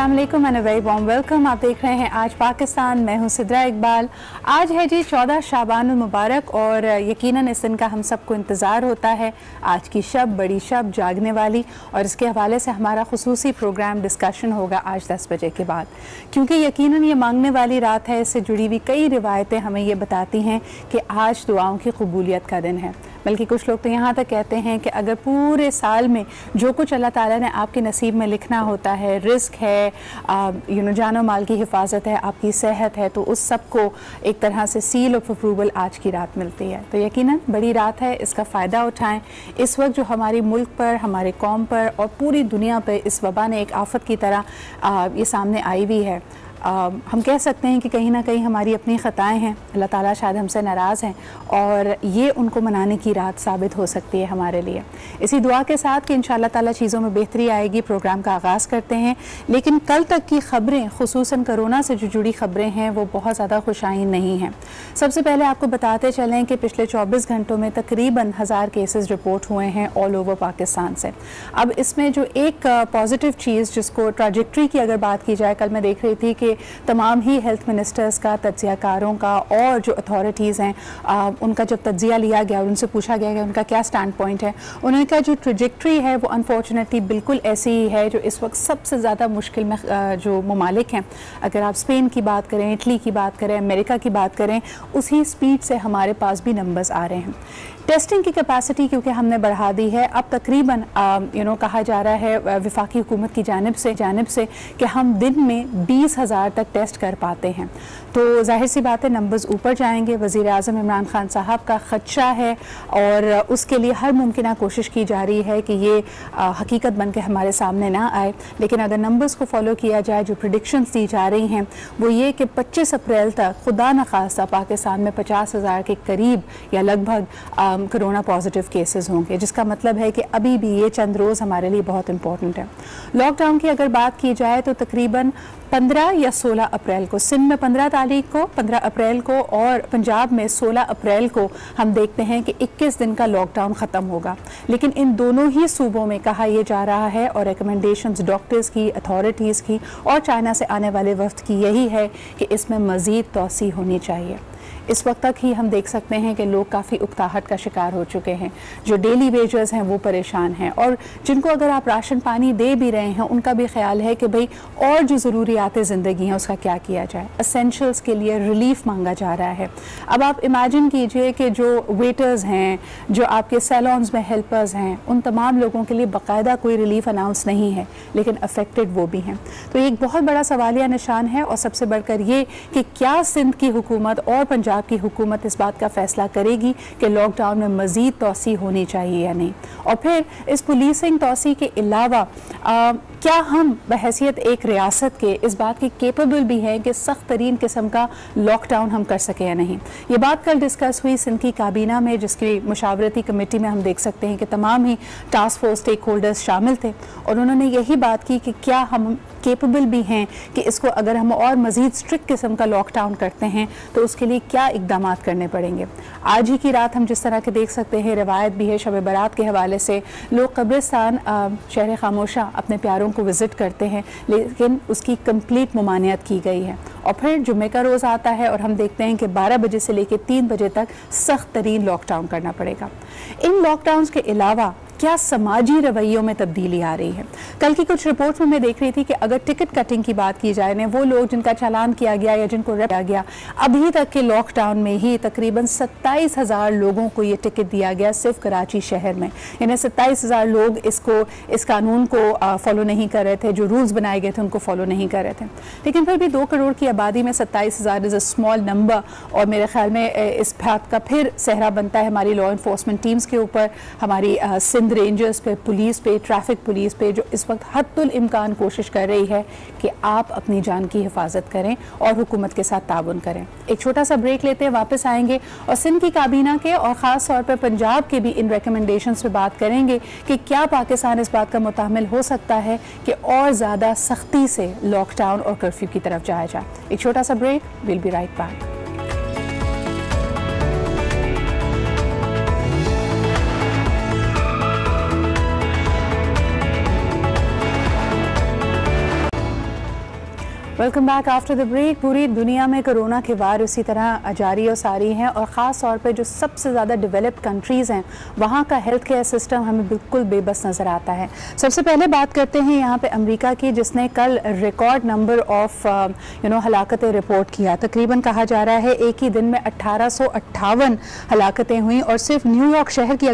अस्सलाम वालेकुम and very warm welcome. आप देख रहे हैं आज पाकिस्तान, मैं हूं सिद्रा इकबाल। आज है जी 14 शाबान मुबारक और यकीनन इस दिन का हम सबको इंतज़ार होता है। आज की शब बड़ी शब जागने वाली, और इसके हवाले से हमारा खुसूसी प्रोग्राम डिस्कशन होगा आज 10 बजे के बाद, क्योंकि यकीनन ये मांगने वाली रात है। इससे जुड़ी हुई कई रिवायतें हमें ये बताती हैं कि आज दुआओं की कबूलियत का दिन है। बल्कि कुछ लोग तो यहाँ तक कहते हैं कि अगर पूरे साल में जो कुछ अल्लाह ताला ने आपके नसीब में लिखना होता है, रिस्क है, जानो माल की हिफाजत है, आपकी सेहत है, तो उस सब को एक तरह से सील ऑफ अप्रूवल आज की रात मिलती है। तो यकीनन बड़ी रात है, इसका फ़ायदा उठाएं। इस वक्त जो हमारी मुल्क पर, हमारे कौम पर और पूरी दुनिया पर इस वबा ने एक आफत की तरह ये सामने आई हुई है। हम कह सकते हैं कि कहीं ना कहीं हमारी अपनी ख़ताएँ हैं, अल्लाह ताला शायद हमसे नाराज़ हैं, और ये उनको मनाने की रात साबित हो सकती है हमारे लिए। इसी दुआ के साथ कि इंशाअल्लाह ताला चीज़ों में बेहतरी आएगी, प्रोग्राम का आगाज़ करते हैं। लेकिन कल तक की ख़बरें, ख़ुसूसन कोरोना से जो जुड़ी ख़बरें हैं, वो बहुत ज़्यादा खुशाइन नहीं हैं। सबसे पहले आपको बताते चलें कि पिछले 24 घंटों में तकरीबन 1000 केसेस रिपोर्ट हुए हैं ऑल ओवर पाकिस्तान से। अब इसमें जो एक पॉजिटिव चीज़, जिसको ट्राजेक्ट्री की अगर बात की जाए, कल मैं देख रही थी कि तमाम ही हेल्थ मिनिस्टर्स का, तज्ज़ियाकारों का और जो अथॉरिटीज़ हैं उनका जब तज्ज़िया लिया गया और उनसे पूछा गया कि उनका क्या स्टैंड पॉइंट है, उन्होंने कहा जो ट्रेजेक्ट्री है वो अनफॉर्चुनेटली बिल्कुल ऐसी ही है जो इस वक्त सबसे ज़्यादा मुश्किल में जो ममालिक हैं, अगर आप स्पेन की बात करें, इटली की बात करें, अमेरिका की बात करें, उसी स्पीड से हमारे पास भी नंबर्स आ रहे हैं। टेस्टिंग की कैपेसिटी क्योंकि हमने बढ़ा दी है, अब तकरीबन कहा जा रहा है वफाकी हुकूमत की जानिब से कि हम दिन में 20,000 तक टेस्ट कर पाते हैं। तो जाहिर सी बात है नंबर्स ऊपर जाएंगे। वज़ीर आज़म इमरान खान साहब का ख़दशा है और उसके लिए हर मुमकिन कोशिश की जा रही है कि ये हकीकत बन के हमारे सामने ना आए। लेकिन अगर नंबर्स को फॉलो किया जाए, जो प्रेडिक्शंस दी जा रही हैं वो ये कि 25 अप्रैल तक खुदा न खास्ता पाकिस्तान में 50,000 के करीब या लगभग कोरोना पॉजिटिव केसेस होंगे, जिसका मतलब है कि अभी भी ये चंद रोज़ हमारे लिए बहुत इंपॉर्टेंट है। लॉकडाउन की अगर बात की जाए तो तकरीबन 15 या 16 अप्रैल को, सिंध में 15 अप्रैल को और पंजाब में 16 अप्रैल को हम देखते हैं कि 21 दिन का लॉकडाउन ख़त्म होगा। लेकिन इन दोनों ही सूबों में कहा यह जा रहा है और रिकमेंडेशंस डॉक्टर्स की, अथॉरिटीज़ की और चाइना से आने वाले वफ्द की यही है कि इसमें मज़ीद तोसी होनी चाहिए। इस वक्त तक ही हम देख सकते हैं कि लोग काफ़ी उकताहट का शिकार हो चुके हैं। जो डेली वेजर्स हैं वो परेशान हैं, और जिनको अगर आप राशन पानी दे भी रहे हैं उनका भी ख्याल है कि भाई और जो ज़रूरियात ज़िंदगी हैं उसका क्या किया जाए। एसेंशियल्स के लिए रिलीफ मांगा जा रहा है। अब आप इमेजिन कीजिए कि जो वेटर्स हैं, जो आपके सैलॉन्स में हेल्पर्स हैं, उन तमाम लोगों के लिए बाकायदा कोई रिलीफ अनाउंस नहीं है, लेकिन अफेक्टेड वो भी हैं। तो एक बहुत बड़ा सवालिया निशान है, और सबसे बढ़कर ये कि क्या सिंध की हुकूमत और पंजाब की हुकूमत इस बात का फैसला करेगी कि लॉकडाउन में मज़ीद तोसी होनी चाहिए या नहीं। और फिर इस पुलिसिंग तोसी के अलावा क्या हम बहैसियत एक रियासत के इस बात के केपेबल भी हैं कि सख्त तरीन किस्म का लॉकडाउन हम कर सकें या नहीं। ये बात कल डिस्कस हुई सिंध की काबीना में, जिसकी मुशावरती कमेटी में हम देख सकते हैं कि तमाम ही टास्क फोर्स स्टेक होल्डर्स शामिल थे, और उन्होंने यही बात की कि क्या हम केपेबल भी हैं कि इसको अगर हम और मज़ीद स्ट्रिक्ट किस्म का लॉकडाउन करते हैं तो उसके लिए क्या इक़दाम करने पड़ेंगे। आज ही की रात हम जिस तरह के देख सकते हैं, रिवायत भी है शब बारात के हवाले से, लोग कब्रिस्तान शहर खामोशा अपने प्यारों को विज़िट करते हैं, लेकिन उसकी कंप्लीट ममानियत की गई है। और फिर जुम्मे का रोज़ आता है और हम देखते हैं कि 12 बजे से लेकर 3 बजे तक सख्त तरीन लॉकडाउन करना पड़ेगा। इन लॉकडाउन के अलावा क्या समाजी रवैयों में तब्दीली आ रही है। कल की कुछ रिपोर्ट्स में मैं देख रही थी कि अगर टिकट कटिंग की बात की जाए, वो लोग जिनका चालान किया गया या जिनको रेप किया गया, अभी तक के लॉकडाउन में ही तकरीबन 27,000 लोगों को ये टिकट दिया गया सिर्फ कराची शहर में। यानी 27,000 लोग इस कानून को फॉलो नहीं कर रहे थे, जो रूल्स बनाए गए थे उनको फॉलो नहीं कर रहे थे। लेकिन फिर भी 2 करोड़ की आबादी में 27,000 इज़ अ स्मॉल नंबर, और मेरे ख्याल में इस बात का फिर सहरा बनता है हमारी लॉ इन्फोर्समेंट टीम्स के ऊपर, हमारी रेंजर्स पे, पुलिस पे, ट्रैफिक पुलिस पे, जो इस वक्त हद्दुल इम्कान कोशिश कर रही है कि आप अपनी जान की हिफाजत करें और हुकूमत के साथ ताउन करें। एक छोटा सा ब्रेक लेते हैं, वापस आएंगे और सिंध की काबीना के और ख़ास तौर पर पंजाब के भी इन रिकमेंडेशंस पे बात करेंगे कि क्या पाकिस्तान इस बात का मुतामिल हो सकता है कि और ज़्यादा सख्ती से लॉकडाउन और कर्फ्यू की तरफ जाया जाए। एक छोटा सा break, will be right back. Welcome back after the break. पूरी दुनिया में कोरोना के वार उसी तरह जारी और सारी हैं और ख़ास तौर पे जो सबसे ज़्यादा डेवलप्ड कंट्रीज़ हैं वहाँ का हेल्थ केयर सिस्टम हमें बिल्कुल बेबस नज़र आता है। सबसे पहले बात करते हैं यहाँ पे अमेरिका की, जिसने कल रिकॉर्ड नंबर ऑफ हलाकतें रिपोर्ट किया। तकरीबन कहा जा रहा है एक ही दिन में 1858 हलाकतें हुई और सिर्फ न्यूयॉर्क शहर की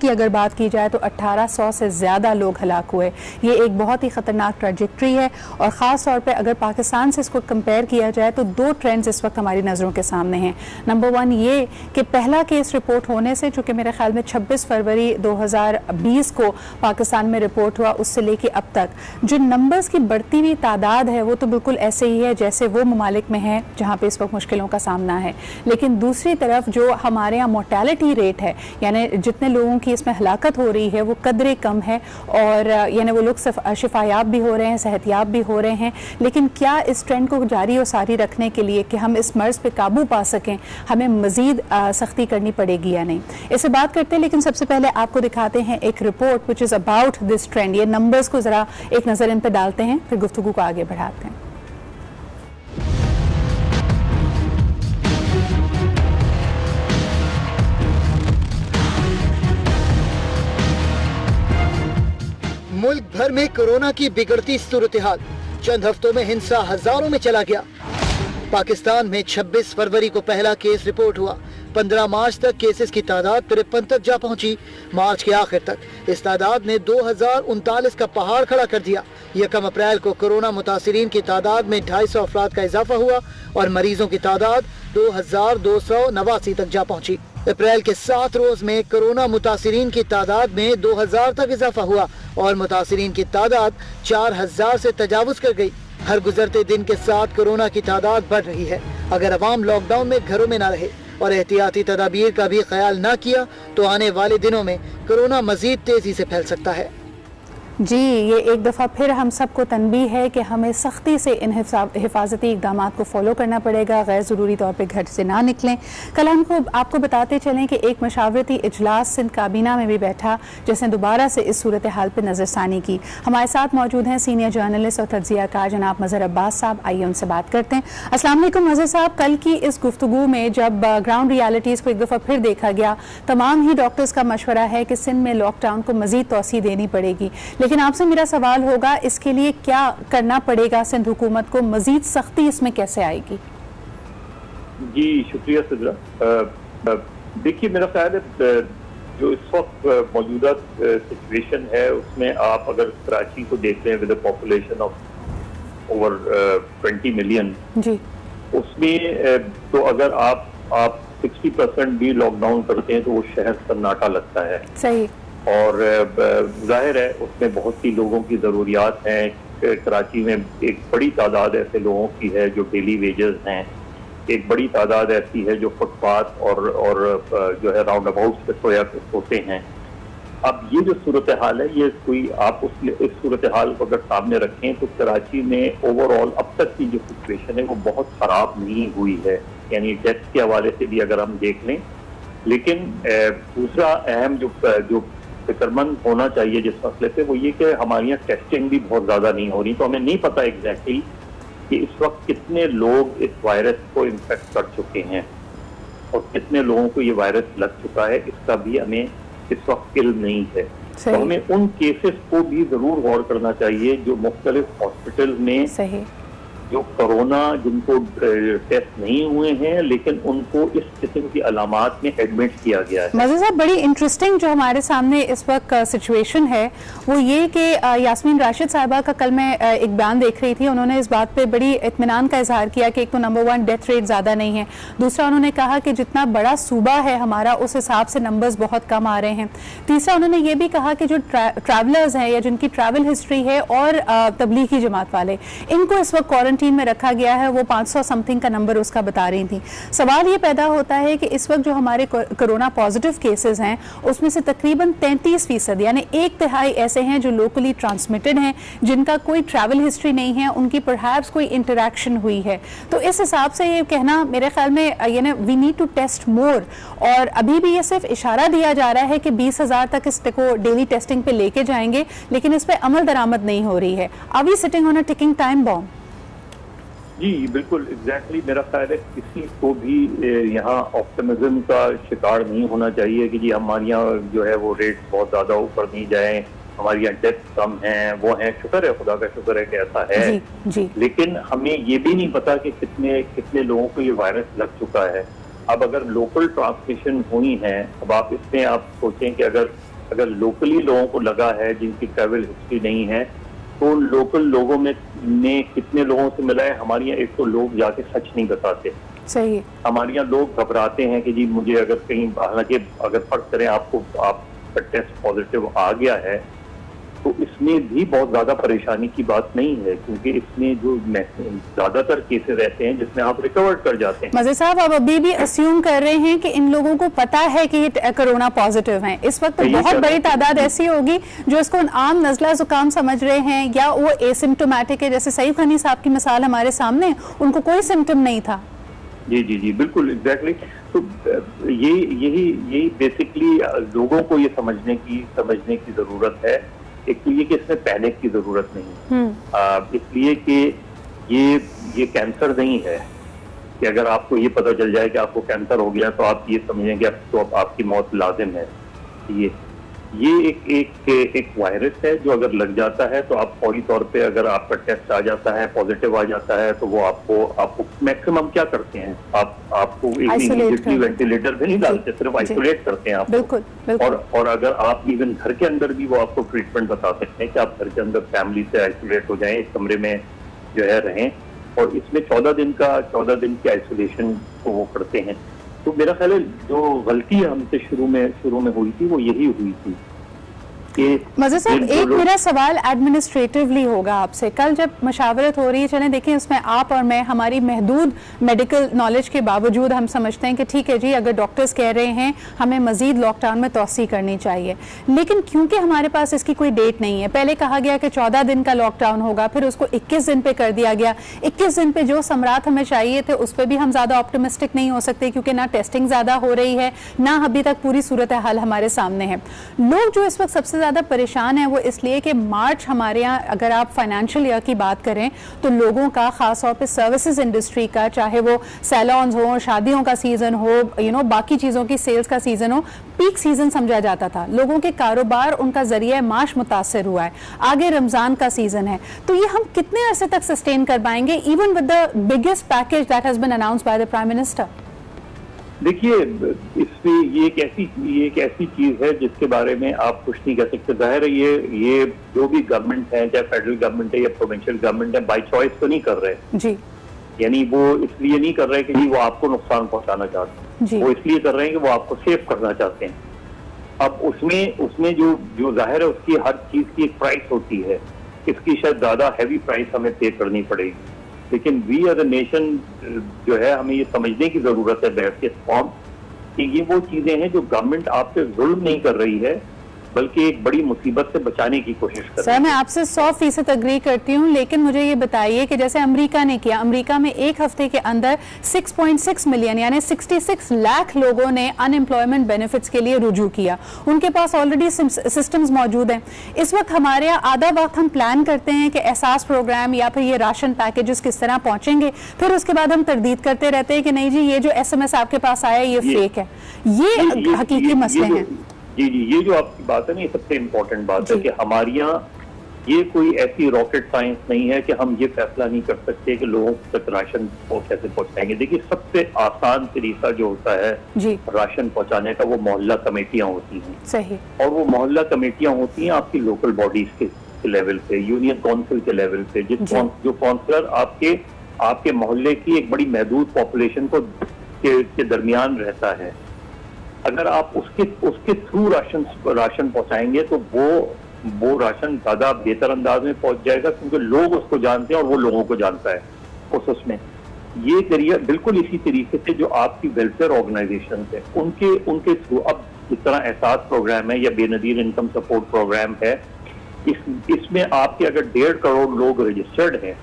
अगर बात की जाए तो 1800 से ज़्यादा लोग हलाक हुए। ये एक बहुत ही ख़तरनाक ट्रैजेक्टरी है और ख़ास तौर पर अगर पाकिस्तान से इसको कंपेयर किया जाए तो दो ट्रेंड्स इस वक्त हमारी नज़रों के सामने हैं। नंबर वन ये कि पहला केस रिपोर्ट होने से, चूँकि मेरे ख्याल में 26 फरवरी 2020 को पाकिस्तान में रिपोर्ट हुआ, उससे लेके अब तक जो नंबर्स की बढ़ती हुई तादाद है वो तो बिल्कुल ऐसे ही है जैसे वो ममालिक में है जहाँ पे इस वक्त मुश्किलों का सामना है। लेकिन दूसरी तरफ जो हमारे यहाँ मोर्टेलिटी रेट है, यानी जितने लोगों की इसमें हलाकत हो रही है वो कदरे कम है और यानी वो लोग शिफायाब भी हो रहे हैं, सेहतियाब भी हो रहे हैं। लेकिन क्या इस ट्रेंड को जारी और सारी रखने के लिए कि हम इस मर्ज पे काबू पा सकें हमें मजीद सख्ती करनी पड़ेगी या नहीं, इससे बात करते हैं। लेकिन सबसे पहले आपको दिखाते हैं एक report which is about this trend. ये नंबर्स को ज़रा एक नज़र इन पे डालते हैं, फिर गुफ्तगू को आगे बढ़ाते हैं। मुल्क भर में कोरोना की बिगड़ती सूरत-ए-हाल, चंद हफ्तों में हिंसा हजारों में चला गया। पाकिस्तान में 26 फरवरी को पहला केस रिपोर्ट हुआ। 15 मार्च तक केसेस की तादाद 53 तक जा पहुंची। मार्च के आखिर तक इस तादाद ने 2039 का पहाड़ खड़ा कर दिया। 1 अप्रैल को कोरोना मुतासिरीन की तादाद में 250 अफराद का इजाफा हुआ और मरीजों की तादाद 2289 तक जा पहुंची। अप्रैल के 7 रोज में कोरोना मुतासिरीन की तादाद में 2000 तक इजाफा हुआ और मुतासिरीन की तादाद 4000 से तजावुज कर गई। हर गुजरते दिन के साथ कोरोना की तादाद बढ़ रही है। अगर अवाम लॉकडाउन में घरों में न रहे और एहतियाती तदाबीर का भी ख्याल न किया तो आने वाले दिनों में कोरोना मजीद तेजी से फैल सकता है। जी, ये एक दफ़ा फिर हम सबको तनबीह है कि हमें सख्ती से इन हिफाजती इक़दामात को फॉलो करना पड़ेगा। गैर ज़रूरी तौर पे घर से ना निकलें। कल हमको आपको बताते चलें कि एक मशावरती इजलास सिंध काबीना में भी बैठा जिसने दोबारा से इस सूरत हाल पर नज़रसानी की। हमारे साथ मौजूद हैं सीनियर जर्नलिस्ट और तज्ज़ियाकार जनाब मज़हर अब्बास साहब। आइए उनसे बात करते हैं। अस्सलाम वालेकुम मज़हर साहब, कल की इस गुफ्तगू में जब ग्राउंड रियलिटीज़ को एक दफ़ा फिर देखा गया, तमाम ही डॉक्टर्स का मशवरा है कि सिंध में लॉकडाउन को मज़ीद तोसी देनी पड़ेगी। लेकिन आपसे मेरा सवाल होगा, इसके लिए क्या करना पड़ेगा? सिंध हुकूमत को मजीद सख्ती इसमें कैसे आएगी? जी शुक्रिया सिद्रा। देखिए, मेरा ख्याल है जो इस वक्त मौजूदा सिचुएशन है उसमें आप अगर कराची को देख रहे हैं with population of over 20 million जी, उसमें तो अगर आप 60% भी लॉकडाउन करते हैं तो वो शहर सन्नाटा लगता है। सही। और जाहिर है उसमें बहुत सी लोगों की ज़रूरियात हैं। कराची में एक बड़ी तादाद ऐसे लोगों की है जो डेली वेजेस हैं, एक बड़ी तादाद ऐसी है जो फुटपाथ और जो है राउंड अबाउट पे सोते हैं। अब ये जो सूरत हाल है, ये कोई आप इस सूरत हाल को अगर सामने रखें तो कराची में ओवरऑल अब तक की जो सिचुएशन है वो बहुत ख़राब नहीं हुई है, यानी डेथ के हवाले से भी अगर हम देख लें। लेकिन दूसरा अहम जो फिक्रमंद होना चाहिए जिस मसले पे, वो ये कि हमारे यहाँ टेस्टिंग भी बहुत ज़्यादा नहीं हो रही। तो हमें नहीं पता एग्जैक्टली कि इस वक्त कितने लोग इस वायरस को इन्फेक्ट कर चुके हैं और कितने लोगों को ये वायरस लग चुका है, इसका भी हमें इस वक्त इल्म नहीं है। तो हमें उन केसेस को भी ज़रूर गौर करना चाहिए जो मुख्तलिफ हॉस्पिटल में जो कोरोना जिनको टेस्ट नहीं हुए हैं लेकिन उनको इस किस्म की अलामात में एडमिट किया गया है। मज़हर साहब, बड़ी इंटरेस्टिंग जो हमारे सामने इस वक्त सिचुएशन है वो ये कि यास्मीन राशिद साहिबा का कल मैं एक बयान देख रही थी। उन्होंने इस बात पे बड़ी इत्मीनान का इजहार किया कि एक तो नंबर 1 डेथ रेट ज़्यादा नहीं है, दूसरा उन्होंने कहा कि जितना बड़ा सूबा है हमारा उस हिसाब से नंबर्स बहुत कम आ रहे हैं, तीसरा उन्होंने ये भी कहा कि जो ट्रैवलर्स हैं या जिनकी ट्रैवल हिस्ट्री है और तबलीगी जमात वाले, इनको इस वक्त क्वारंटीन में रखा गया है। वो 500 समथिंग का नंबर उसका बता रही थी। सवाल ये पैदा होता है कि इस वक्त जो हमारे कोरोना पॉजिटिव केसेस हैं उसमें से तकरीबन 33% यानी 1/3 ऐसे हैं जो लोकली ट्रांसमिटेड हैं, जिनका कोई ट्रैवल हिस्ट्री नहीं है, उनकी परहैप्स कोई इंटरेक्शन हुई है। तो इस हिसाब से ये कहना मेरे ख्याल में यानी वी नीड टू टेस्ट मोर, और अभी भी ये सिर्फ इशारा दिया जा रहा है कि 20,000 तक इसको डेली टेस्टिंग पे लेके जाएंगे, लेकिन इस पर अमल दरामद नहीं हो रही है। Are we sitting on a ticking time bomb? جی بالکل ایگزیکٹلی میرا خیال ہے کسی کو بھی یہاں آپٹمزم کا شکار نہیں ہونا چاہیے کہ جی ہمارے یہاں جو ہے وہ ریٹ بہت زیادہ اوپر نہیں جائیں، ہمارے یہاں ڈیتھ کم ہیں، وہ ہیں، شکر ہے خدا کا شکر ہے کہ ایسا ہے، لیکن ہمیں یہ بھی نہیں پتا کہ کتنے لوگوں کو یہ وائرس لگ چکا ہے۔ اب اگر لوکل ٹرانسمیشن ہوئی ہیں، اب آپ اس میں آپ سوچیں کہ اگر لوکلی لوگوں کو لگا ہے جن کی ٹریول ہسٹری نہیں ہے تو لوکل لوگوں میں کتنے لوگوں سے ملا ہے؟ ہمارے یہاں ایک تو لوگ جا کے سچ نہیں بتاتے، صحیح، ہمارے یہاں لوگ گھبراتے ہیں کہ جی مجھے اگر کہیں، حالانکہ اگر فرض کریں آپ کا ٹیسٹ پازیٹیو آ گیا ہے تو اس میں بھی بہت زیادہ پریشانی کی بات نہیں ہے، کیونکہ اس میں جو زیادہ تر کیسز رہتے ہیں جس میں آپ ریکورڈ کر جاتے ہیں۔ مزید صاحب آپ ابھی بھی اسیوم کر رہے ہیں کہ ان لوگوں کو پتا ہے کہ یہ کرونا پازیٹیو ہیں، اس وقت بہت بڑی تعداد ایسی ہوگی جو اس کو عام نزلہ زکام سمجھ رہے ہیں یا وہ ایسمپٹومیٹک ہے، جیسے سعید غنی صاحب کی مثال ہمارے سامنے، ان کو کوئی سمٹم نہیں تھا۔ جی بالکل ایگزیکٹلی، تو یہی بیسکلی لوگوں کو یہ سمجھنے کی ضرورت ہے۔ ایک تو یہ کہ اس میں پینک کی ضرورت نہیں، اس لیے کہ یہ کینسر نہیں ہے کہ اگر آپ کو یہ پتہ چل جائے کہ آپ کو کینسر ہو گیا تو آپ یہ سمجھیں کہ اب آپ کی موت لازم ہے۔ یہ ایک وائرس ہے جو اگر لگ جاتا ہے تو آپ فوری طور پہ، اگر آپ کا ٹیسٹ آ جاتا ہے پازیٹیو آ جاتا ہے تو وہ آپ کو میکسیمم کیا کرتے ہیں، آپ کو وینٹیلیٹر پہ نہیں ڈالتے، صرف آئسولیٹ کرتے ہیں آپ کو، اور اگر آپ ایون گھر کے اندر بھی وہ آپ کو ٹریٹمنٹ بتا سکتے ہیں کہ آپ گھر کے اندر فیملی سے آئسولیٹ ہو جائیں، ایک کمرے میں جو ہے رہیں، اور اس میں 14 دن کی آئسولیشن کو وہ کرتے ہیں۔ تو میرا خیال ہے جو غلطی ہم سے شروع میں ہوئی تھی وہ یہی ہوئی تھی۔ مزید صاحب ایک میرا سوال ایڈمنسٹریٹولی ہوگا آپ سے، کل جب مشاورت ہو رہی ہے، چلیں دیکھیں اس میں آپ اور میں، ہماری محدود میڈیکل نالج کے باوجود ہم سمجھتے ہیں کہ ٹھیک ہے جی اگر ڈاکٹرز کہہ رہے ہیں ہمیں مزید لاک ڈاؤن میں توسیع کرنی چاہیے، لیکن کیونکہ ہمارے پاس اس کی کوئی ڈیٹ نہیں ہے، پہلے کہا گیا کہ 14 دن کا لاک ڈاؤن ہوگا، پھر اس کو 21 دن پہ کر دیا گیا، 21 دن پہ جو ثمرات ہمیں چاہیے تھے اس پہ بھی ہم زیادہ آپٹمسٹک نہیں ہو سکتے کیونکہ نہ ٹیسٹنگ زیادہ ہو رہی ہے، نہ ابھی تک پوری صورتحال ہمارے سامنے ہے۔ لوگ جو اس وقت سب سے زیادہ پریشان ہیں وہ اس لیے کہ مارچ ہمارے یہاں اگر آپ فائنینشیل ایئر کی بات کریں تو لوگوں کا خاص طور پہ سروسز انڈسٹری کا، چاہے وہ سیلونز ہوں، شادیوں کا سیزن ہو، باقی چیزوں کی سیلز کا سیزن ہو، پیک سیزن سمجھا جاتا تھا، لوگوں کے کاروبار، ان کا ذریعہ معاش متاثر ہوا ہے، آگے رمضان کا سیزن ہے، تو یہ ہم کتنے عرصے تک سسٹین کر پائیں گے even with the biggest package that has been announced by the prime minister? دیکھیے اس میں یہ ایک ایسی چیز ہے جس کے بارے میں آپ کچھ نہیں کہہ سکتے۔ ظاہر ہے یہ جو بھی گورنمنٹ ہے، چاہے فیڈرل گورنمنٹ ہے یا پروونشل گورنمنٹ ہے، بائی چوائس تو نہیں کر رہے جی، یعنی وہ اس لیے نہیں کر رہے کہ وہ آپ کو نقصان پہنچانا چاہتے ہیں، وہ اس لیے کر رہے ہیں کہ وہ آپ کو سیف کرنا چاہتے ہیں۔ اب اس میں جو ظاہر ہے اس کی ہر چیز کی ایک پرائس ہوتی ہے، اس کی شاید زیادہ ہیوی پرائس ہمیں پے کرنی پڑے گی، لیکن وی ایز اے نیشن جو ہے ہمیں یہ سمجھنے کی ضرورت ہے بحث کے فارم کہ یہ وہ چیزیں ہیں جو گورنمنٹ آپ پہ ظلم نہیں کر رہی ہے بلکہ ایک بڑی مصیبت سے بچانے کی کوشش کر رہی ہے۔ سر میں آپ سے 100% اگری کرتی ہوں، لیکن مجھے یہ بتائیے کہ جیسے امریکہ نے کیا، امریکہ میں ایک ہفتے کے اندر 6.6 ملین یعنی 66 لاکھ لوگوں نے ان امپلائمنٹ بینیفٹس کے لیے رجوع کیا، ان کے پاس آلریڈی سسٹمز موجود ہیں۔ اس وقت ہمارے یہاں آدھا وقت ہم پلان کرتے ہیں کہ احساس پروگرام یا پھر یہ راشن پیکیجز کس طرح پہنچیں گے، پھر اس کے بعد ہم تردید کرتے رہتے ہیں کہ نہیں جی یہ جو SMS آپ کے پاس آیا یہ فیک ہے، یہ حقیقی مسئلے ہیں۔ جی یہ جو آپ کی بات ہے نا، یہ سب سے امپورٹنٹ بات ہے کہ ہمارے یہاں یہ کوئی ایسی راکٹ سائنس نہیں ہے کہ ہم یہ فیصلہ نہیں کر سکتے کہ لوگوں تک راشن کو کیسے پہنچائیں گے۔ دیکھیے سب سے آسان طریقہ جو ہوتا ہے راشن پہنچانے کا وہ محلہ کمیٹیاں ہوتی ہیں، صحیح، اور وہ محلہ کمیٹیاں ہوتی ہیں آپ کی لوکل باڈیز کے لیول پہ، یونین کونسل کے لیول پہ، جو کونسلر آپ کے محلے کی ایک بڑی محدود پاپولیشن کو کے درمیان رہتا ہے۔ اگر آپ اس کے تھرو راشن پہنچائیں گے تو وہ راشن زیادہ بہتر انداز میں پہنچ جائے گا کیونکہ لوگ اس کو جانتے ہیں اور وہ لوگوں کو جانتا ہے اس میں۔ یہ ذریعہ بالکل اسی طریقے سے جو آپ کی ویلفیئر آرگنائزیشن ہے ان کے تھرو، اب جس طرح احساس پروگرام ہے یا بے نظیر انکم سپورٹ پروگرام ہے، اس میں آپ کے اگر 1.5 کروڑ لوگ رجسٹرڈ ہیں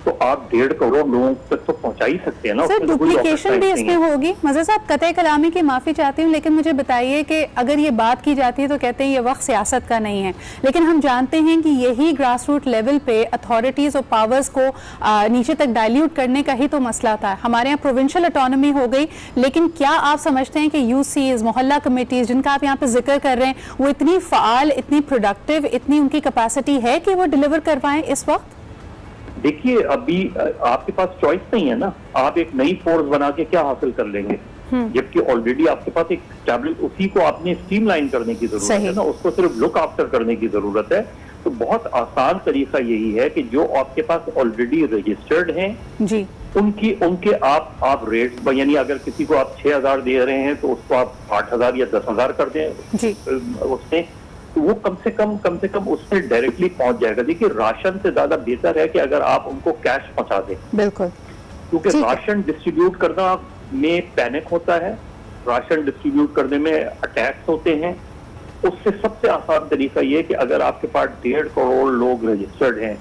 تو तो आप 1.5 करोड़ लोगों तक तो पहुंचा ही सकते हैं ना। सर डुप्लीकेशन भी इसमें होगी। मज़र साहब कतई कलामी की माफ़ी चाहती हूँ, लेकिन मुझे बताइए कि अगर ये बात की जाती है तो कहते हैं ये वक्त सियासत का नहीं है, लेकिन हम जानते हैं कि यही ग्रास रूट लेवल पे अथॉरिटीज़ और पावर्स को नीचे तक डाइल्यूट करने का ही तो मसला था। हमारे यहाँ प्रोविंशियल ऑटोनॉमी हो गई, लेकिन क्या आप समझते हैं कि यूसीज़, मोहल्ला कमेटीज़ जिनका आप यहाँ पे जिक्र कर रहे हैं, वो इतनी फ़ाल, इतनी प्रोडक्टिव, इतनी उनकी कैपेसिटी है कि वो डिलीवर करवाएं इस वक्त? देखिए अभी आपके पास चॉइस नहीं है ना, आप एक नई फोर्स बना के क्या हासिल कर लेंगे, जबकि ऑलरेडी आपके पास एक स्टैब्लिश, उसी को आपने स्ट्रीमलाइन करने की जरूरत है ना, उसको सिर्फ लुक आफ्टर करने की जरूरत है। तो बहुत आसान तरीका यही है कि जो आपके पास ऑलरेडी रजिस्टर्ड हैं जी, उनके आप रेट्स, यानी अगर किसी को आप 6,000 दे रहे हैं तो उसको आप 8,000 या 10,000 कर दें जी, उसमें तो वो कम से कम उसमें डायरेक्टली पहुंच जाएगा। देखिए राशन से ज्यादा बेहतर है कि अगर आप उनको कैश पहुंचा दें, बिल्कुल, क्योंकि राशन डिस्ट्रीब्यूट करना में पैनिक होता है, राशन डिस्ट्रीब्यूट करने में अटैक्स होते हैं। उससे सबसे आसान तरीका ये कि अगर आपके पास 1.5 करोड़ लोग रजिस्टर्ड हैं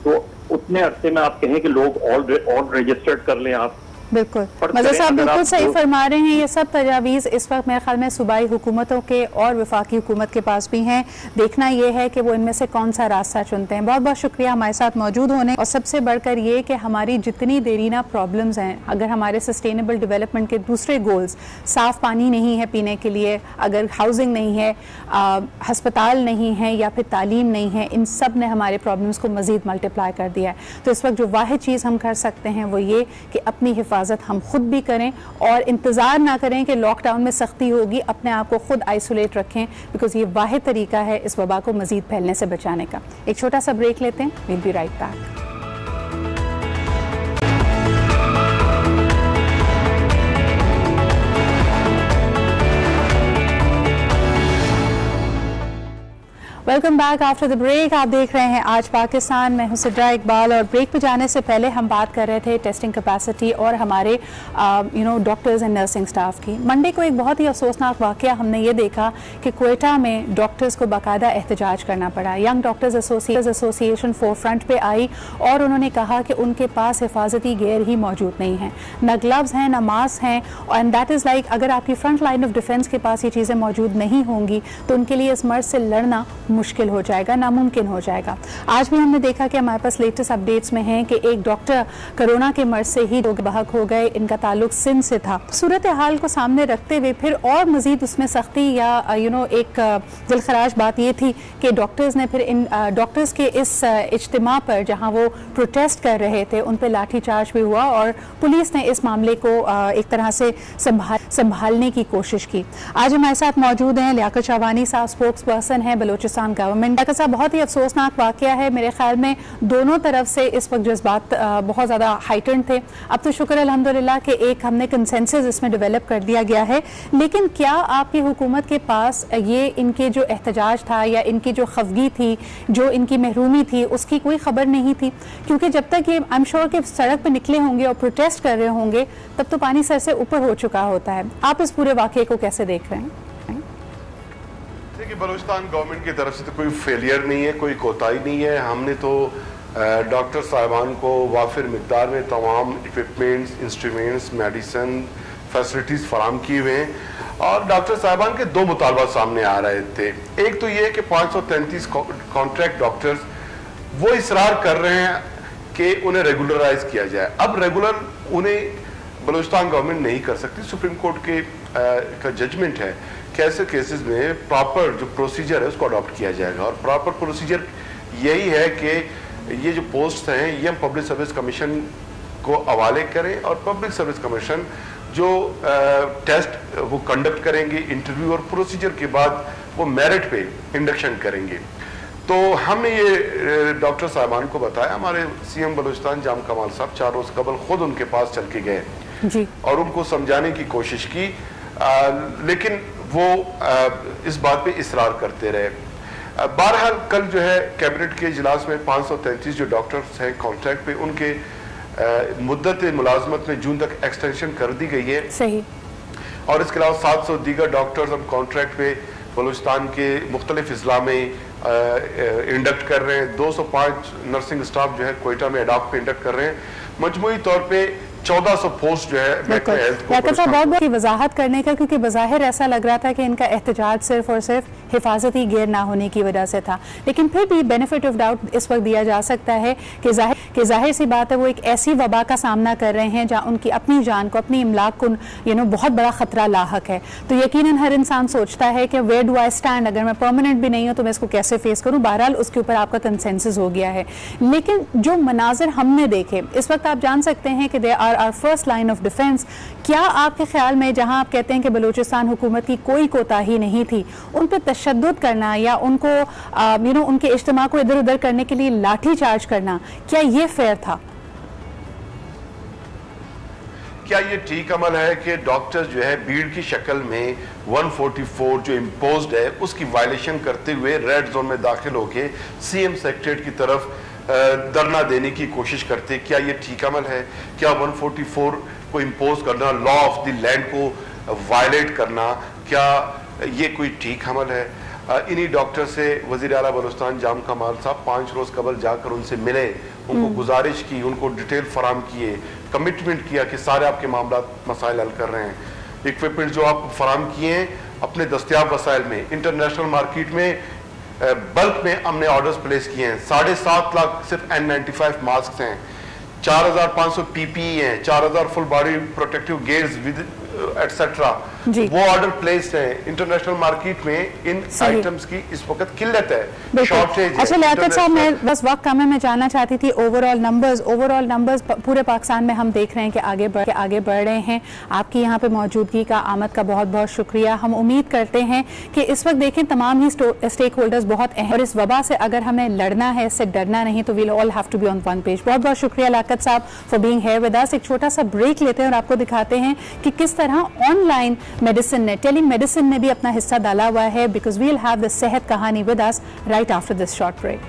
तो उतने अरसे में आप कहें कि लोग ऑल रजिस्टर्ड कर लें आप। बिल्कुल, मज़र साहब बिल्कुल सही फरमा रहे हैं। ये सब तजावीज़ इस वक्त मेरे ख्याल में सूबाई हुकूमतों के और वफाकी हुकूमत के पास भी हैं। देखना ये है कि वो इनमें से कौन सा रास्ता चुनते हैं। बहुत बहुत शुक्रिया हमारे साथ मौजूद होने, और सबसे बढ़कर ये कि हमारी जितनी देरीना प्रॉब्लम्स हैं, अगर हमारे सस्टेनेबल डेवलपमेंट के दूसरे गोल्स, साफ़ पानी नहीं है पीने के लिए, अगर हाउसिंग नहीं है, हस्पताल नहीं है, या फिर तालीम नहीं है, इन सब ने हमारे प्रॉब्लम्स को मज़ीद मल्टीप्लाई कर दिया है। तो इस वक्त जो वाहिद चीज़ हम कर सकते हैं वो ये कि अपनी हिफाजत हम खुद भी करें और इंतज़ार ना करें कि लॉकडाउन में सख्ती होगी, अपने आप को खुद आइसोलेट रखें, बिकॉज ये वाहिद तरीका है इस वबा को मज़ीद फैलने से बचाने का। एक छोटा सा ब्रेक लेते हैं, will be right back. Welcome back after the break. आप देख रहे हैं आज पाकिस्तान, मैं हूं सिद्रा इकबाल, और ब्रेक पे जाने से पहले हम बात कर रहे थे टेस्टिंग कैपेसिटी और हमारे डॉक्टर्स एंड नर्सिंग स्टाफ की। मंडे को एक बहुत ही अफसोसनाक वाकया हमने ये देखा कि क्वेटा में डॉक्टर्स को बाकायदा एहतजाज करना पड़ा। यंग डॉक्टर्स एसोसिएशन फोरफ्रंट पे आई और उन्होंने कहा कि उनके पास हिफाजती गेयर ही मौजूद नहीं है, न ग्लव्स हैं, न मास्क हैं, एंड दैट इज़ लाइक अगर आपकी फ्रंट लाइन ऑफ डिफेंस के पास ये चीज़ें मौजूद नहीं होंगी तो उनके लिए इस मर्ज से लड़ना मुश्किल हो जाएगा, नामुमकिन हो जाएगा। आज भी हमने देखा कि हमारे पास लेटेस्ट अपडेट्स में हैं कि एक डॉक्टर कोरोना के मर्ज से ही बहक हो गए, इनका ताल्लुक सिंध से था। सूरत हाल को सामने रखते हुए फिर और मजीद उसमें सख्ती या एक दिलखराज बात ये थी कि डॉक्टर्स ने फिर इन डॉक्टर्स के इस इज्तिमा पर जहां वो प्रोटेस्ट कर रहे थे उन पर लाठी चार्ज भी हुआ और पुलिस ने इस मामले को एक तरह से संभालने की कोशिश की। आज हमारे साथ मौजूद हैं लियाकत शाहवानी साहब, स्पोक्स पर्सन है बलूचिस्तान गवर्नमेंट। लियाकत साहब, बहुत ही अफसोसनाक वाकया है, मेरे ख्याल में दोनों तरफ से इस वक्त जज्बात बहुत ज़्यादा हाइटेंड थे। अब तो शुक्र अल्हम्दुलिल्लाह कि एक हमने कंसेंसस इसमें डेवलप कर दिया गया है, लेकिन क्या आपकी हुकूमत के पास ये इनके जो एहतजाज था या इनकी जो खफगी थी, जो इनकी महरूमी थी, उसकी कोई खबर नहीं थी? क्योंकि जब तक ये आई एम श्योर कि सड़क पर निकले होंगे और प्रोटेस्ट कर रहे होंगे तब तो पानी सर से ऊपर हो चुका होता है। आप इस पूरे वाकये को कैसे देख रहे हैं? देखिए, बलूचिस्तान गवर्नमेंट की तरफ से तो कोई फेलियर नहीं है, कोई कोताही नहीं है। हमने तो डॉक्टर साहिबान को वाफिर मिकदार में तमाम इक्विपमेंट्स, इंस्ट्रूमेंट्स, मेडिसिन फैसिलिटीज़ फराम किए हुए हैं और डॉक्टर साहिबान के दो मुतालबा सामने आ रहे थे। एक तो ये कि 533 कॉन्ट्रैक्ट डॉक्टर्स वो इसरार कर रहे हैं कि उन्हें रेगुलराइज किया जाए। अब रेगुलर उन्हें बलूचिस्तान गवर्नमेंट नहीं कर सकती, सुप्रीम कोर्ट के का जजमेंट है कि ऐसे केसेस में प्रॉपर जो प्रोसीजर है उसको अडॉप्ट किया जाएगा। और प्रॉपर प्रोसीजर यही है कि ये जो पोस्ट हैं ये हम पब्लिक सर्विस कमीशन को हवाले करें और पब्लिक सर्विस कमीशन जो टेस्ट वो कंडक्ट करेंगे, इंटरव्यू और प्रोसीजर के बाद वो मेरिट पे इंडक्शन करेंगे। तो हमने ये डॉक्टर साहिबान को बताया, हमारे सीएम बलूचिस्तान जाम कमाल साहब 4 रोज कबल खुद उनके पास चल के गए जी और उनको समझाने की कोशिश की, लेकिन वो इस बात पे इसरार करते रहे। बहरहाल कल जो है कैबिनेट के इजलास में 533 जो डॉक्टर्स हैं कॉन्ट्रैक्ट पे उनके मुद्दत मुलाजमत में जून तक एक्सटेंशन कर दी गई है। सही। और इसके अलावा 700 दीगर डॉक्टर्स हम कॉन्ट्रैक्ट पे बलूचिस्तान के मुख्तलिफ अजला में इंडक्ट कर रहे हैं, 205 नर्सिंग स्टाफ जो है कोयटा में एडॉक पे इंडक्ट कर रहे हैं। मजमूई तौर पे 1400 पोस्ट जो है मेडिकल हेल्थ याकत साहब बहुत बहुत वजाहत करने का, क्योंकि बज़ाहिर ऐसा लग रहा था कि इनका एहतजाज सिर्फ और सिर्फ हिफाजती गियर ना होने की वजह से था, लेकिन फिर भी बेनिफिट ऑफ डाउट इस वक्त दिया जा सकता है कि जाहिर सी बात है वो एक ऐसी वबा का सामना कर रहे हैं जहाँ उनकी अपनी जान को, अपनी इमलाक को बहुत बड़ा ख़तरा लाहक है। तो यकीनन हर इंसान सोचता है कि वेयर डू आई स्टैंड, अगर मैं परमानेंट भी नहीं हूँ तो मैं इसको कैसे फेस करूँ। बहरहाल उसके ऊपर आपका कंसेंसस हो गया है, लेकिन जो मनाजिर हमने देखे इस वक्त आप जान सकते हैं कि they are our first line of defence. क्या आपके ख्याल में जहां आप कहते हैं कि बलूचिस्तान हुकूमत की कोई कोताही नहीं थी, उन पर तशद्दुद करना या उनको उनके इज्तिमा को इधर उधर करने के लिए लाठी चार्ज करना, क्या ये फेयर था? क्या ये ठीक अमल है कि डॉक्टर जो है भीड़ की शक्ल में 144 जो इम्पोज्ड है उसकी वायलेशन करते हुए रेड जोन में दाखिल होके सीएम सेक्रेटरीट की तरफ धरना देने की कोशिश करते? क्या ये ठीक अमल है? क्या 144 को इम्पोज करना, लॉ ऑफ द लैंड को वायलेट करना, क्या ये कोई ठीक अमल है? इन्हीं डॉक्टर से वज़ीर आला बलूचिस्तान जाम कमाल साहब 5 रोज़ कबल जाकर उनसे मिले, उनको गुजारिश की, उनको डिटेल फराम किए, कमिटमेंट किया कि सारे आपके मामला मसाइल हल कर रहे हैं। इक्विपमेंट जो आप फराम किए हैं अपने दस्तियाब वसाइल में, इंटरनेशनल मार्केट में बल्क में हमने ऑर्डर्स प्लेस किए हैं। 7.5 लाख सिर्फ N95 मास्क हैं, 4500 PPE हैं, 4000 full body protective gears with etcetera, वो ऑर्डर प्लेस है। इंटरनेशनल मार्केट में इन आइटम्स की इस वक्त किल्लत है, शॉर्टेज है। अच्छा लियाकत साहब, मैं बस वक्त कम है, मैं जानना चाहती थी ओवरऑल नंबर्स पूरे पाकिस्तान में हम देख रहे हैं कि आगे बढ़ रहे हैं। आपकी यहाँ पे मौजूदगी का, आमद का बहुत बहुत शुक्रिया। हम उम्मीद करते हैं कि इस वक्त देखें तमाम ही स्टेक होल्डर्स बहुत अहम, और इस वबा से अगर हमें लड़ना है, इससे डरना नहीं, तो we'll all have to be on one page. बहुत बहुत शुक्रिया लियाकत साहब for being here with us. एक छोटा सा ब्रेक लेते हैं और आपको दिखाते हैं कि किस तरह ऑनलाइन मेडिसिन ने, टेली मेडिसिन ने भी अपना हिस्सा डाला हुआ है, because we will have the Sehat Kahani with us right after this short break.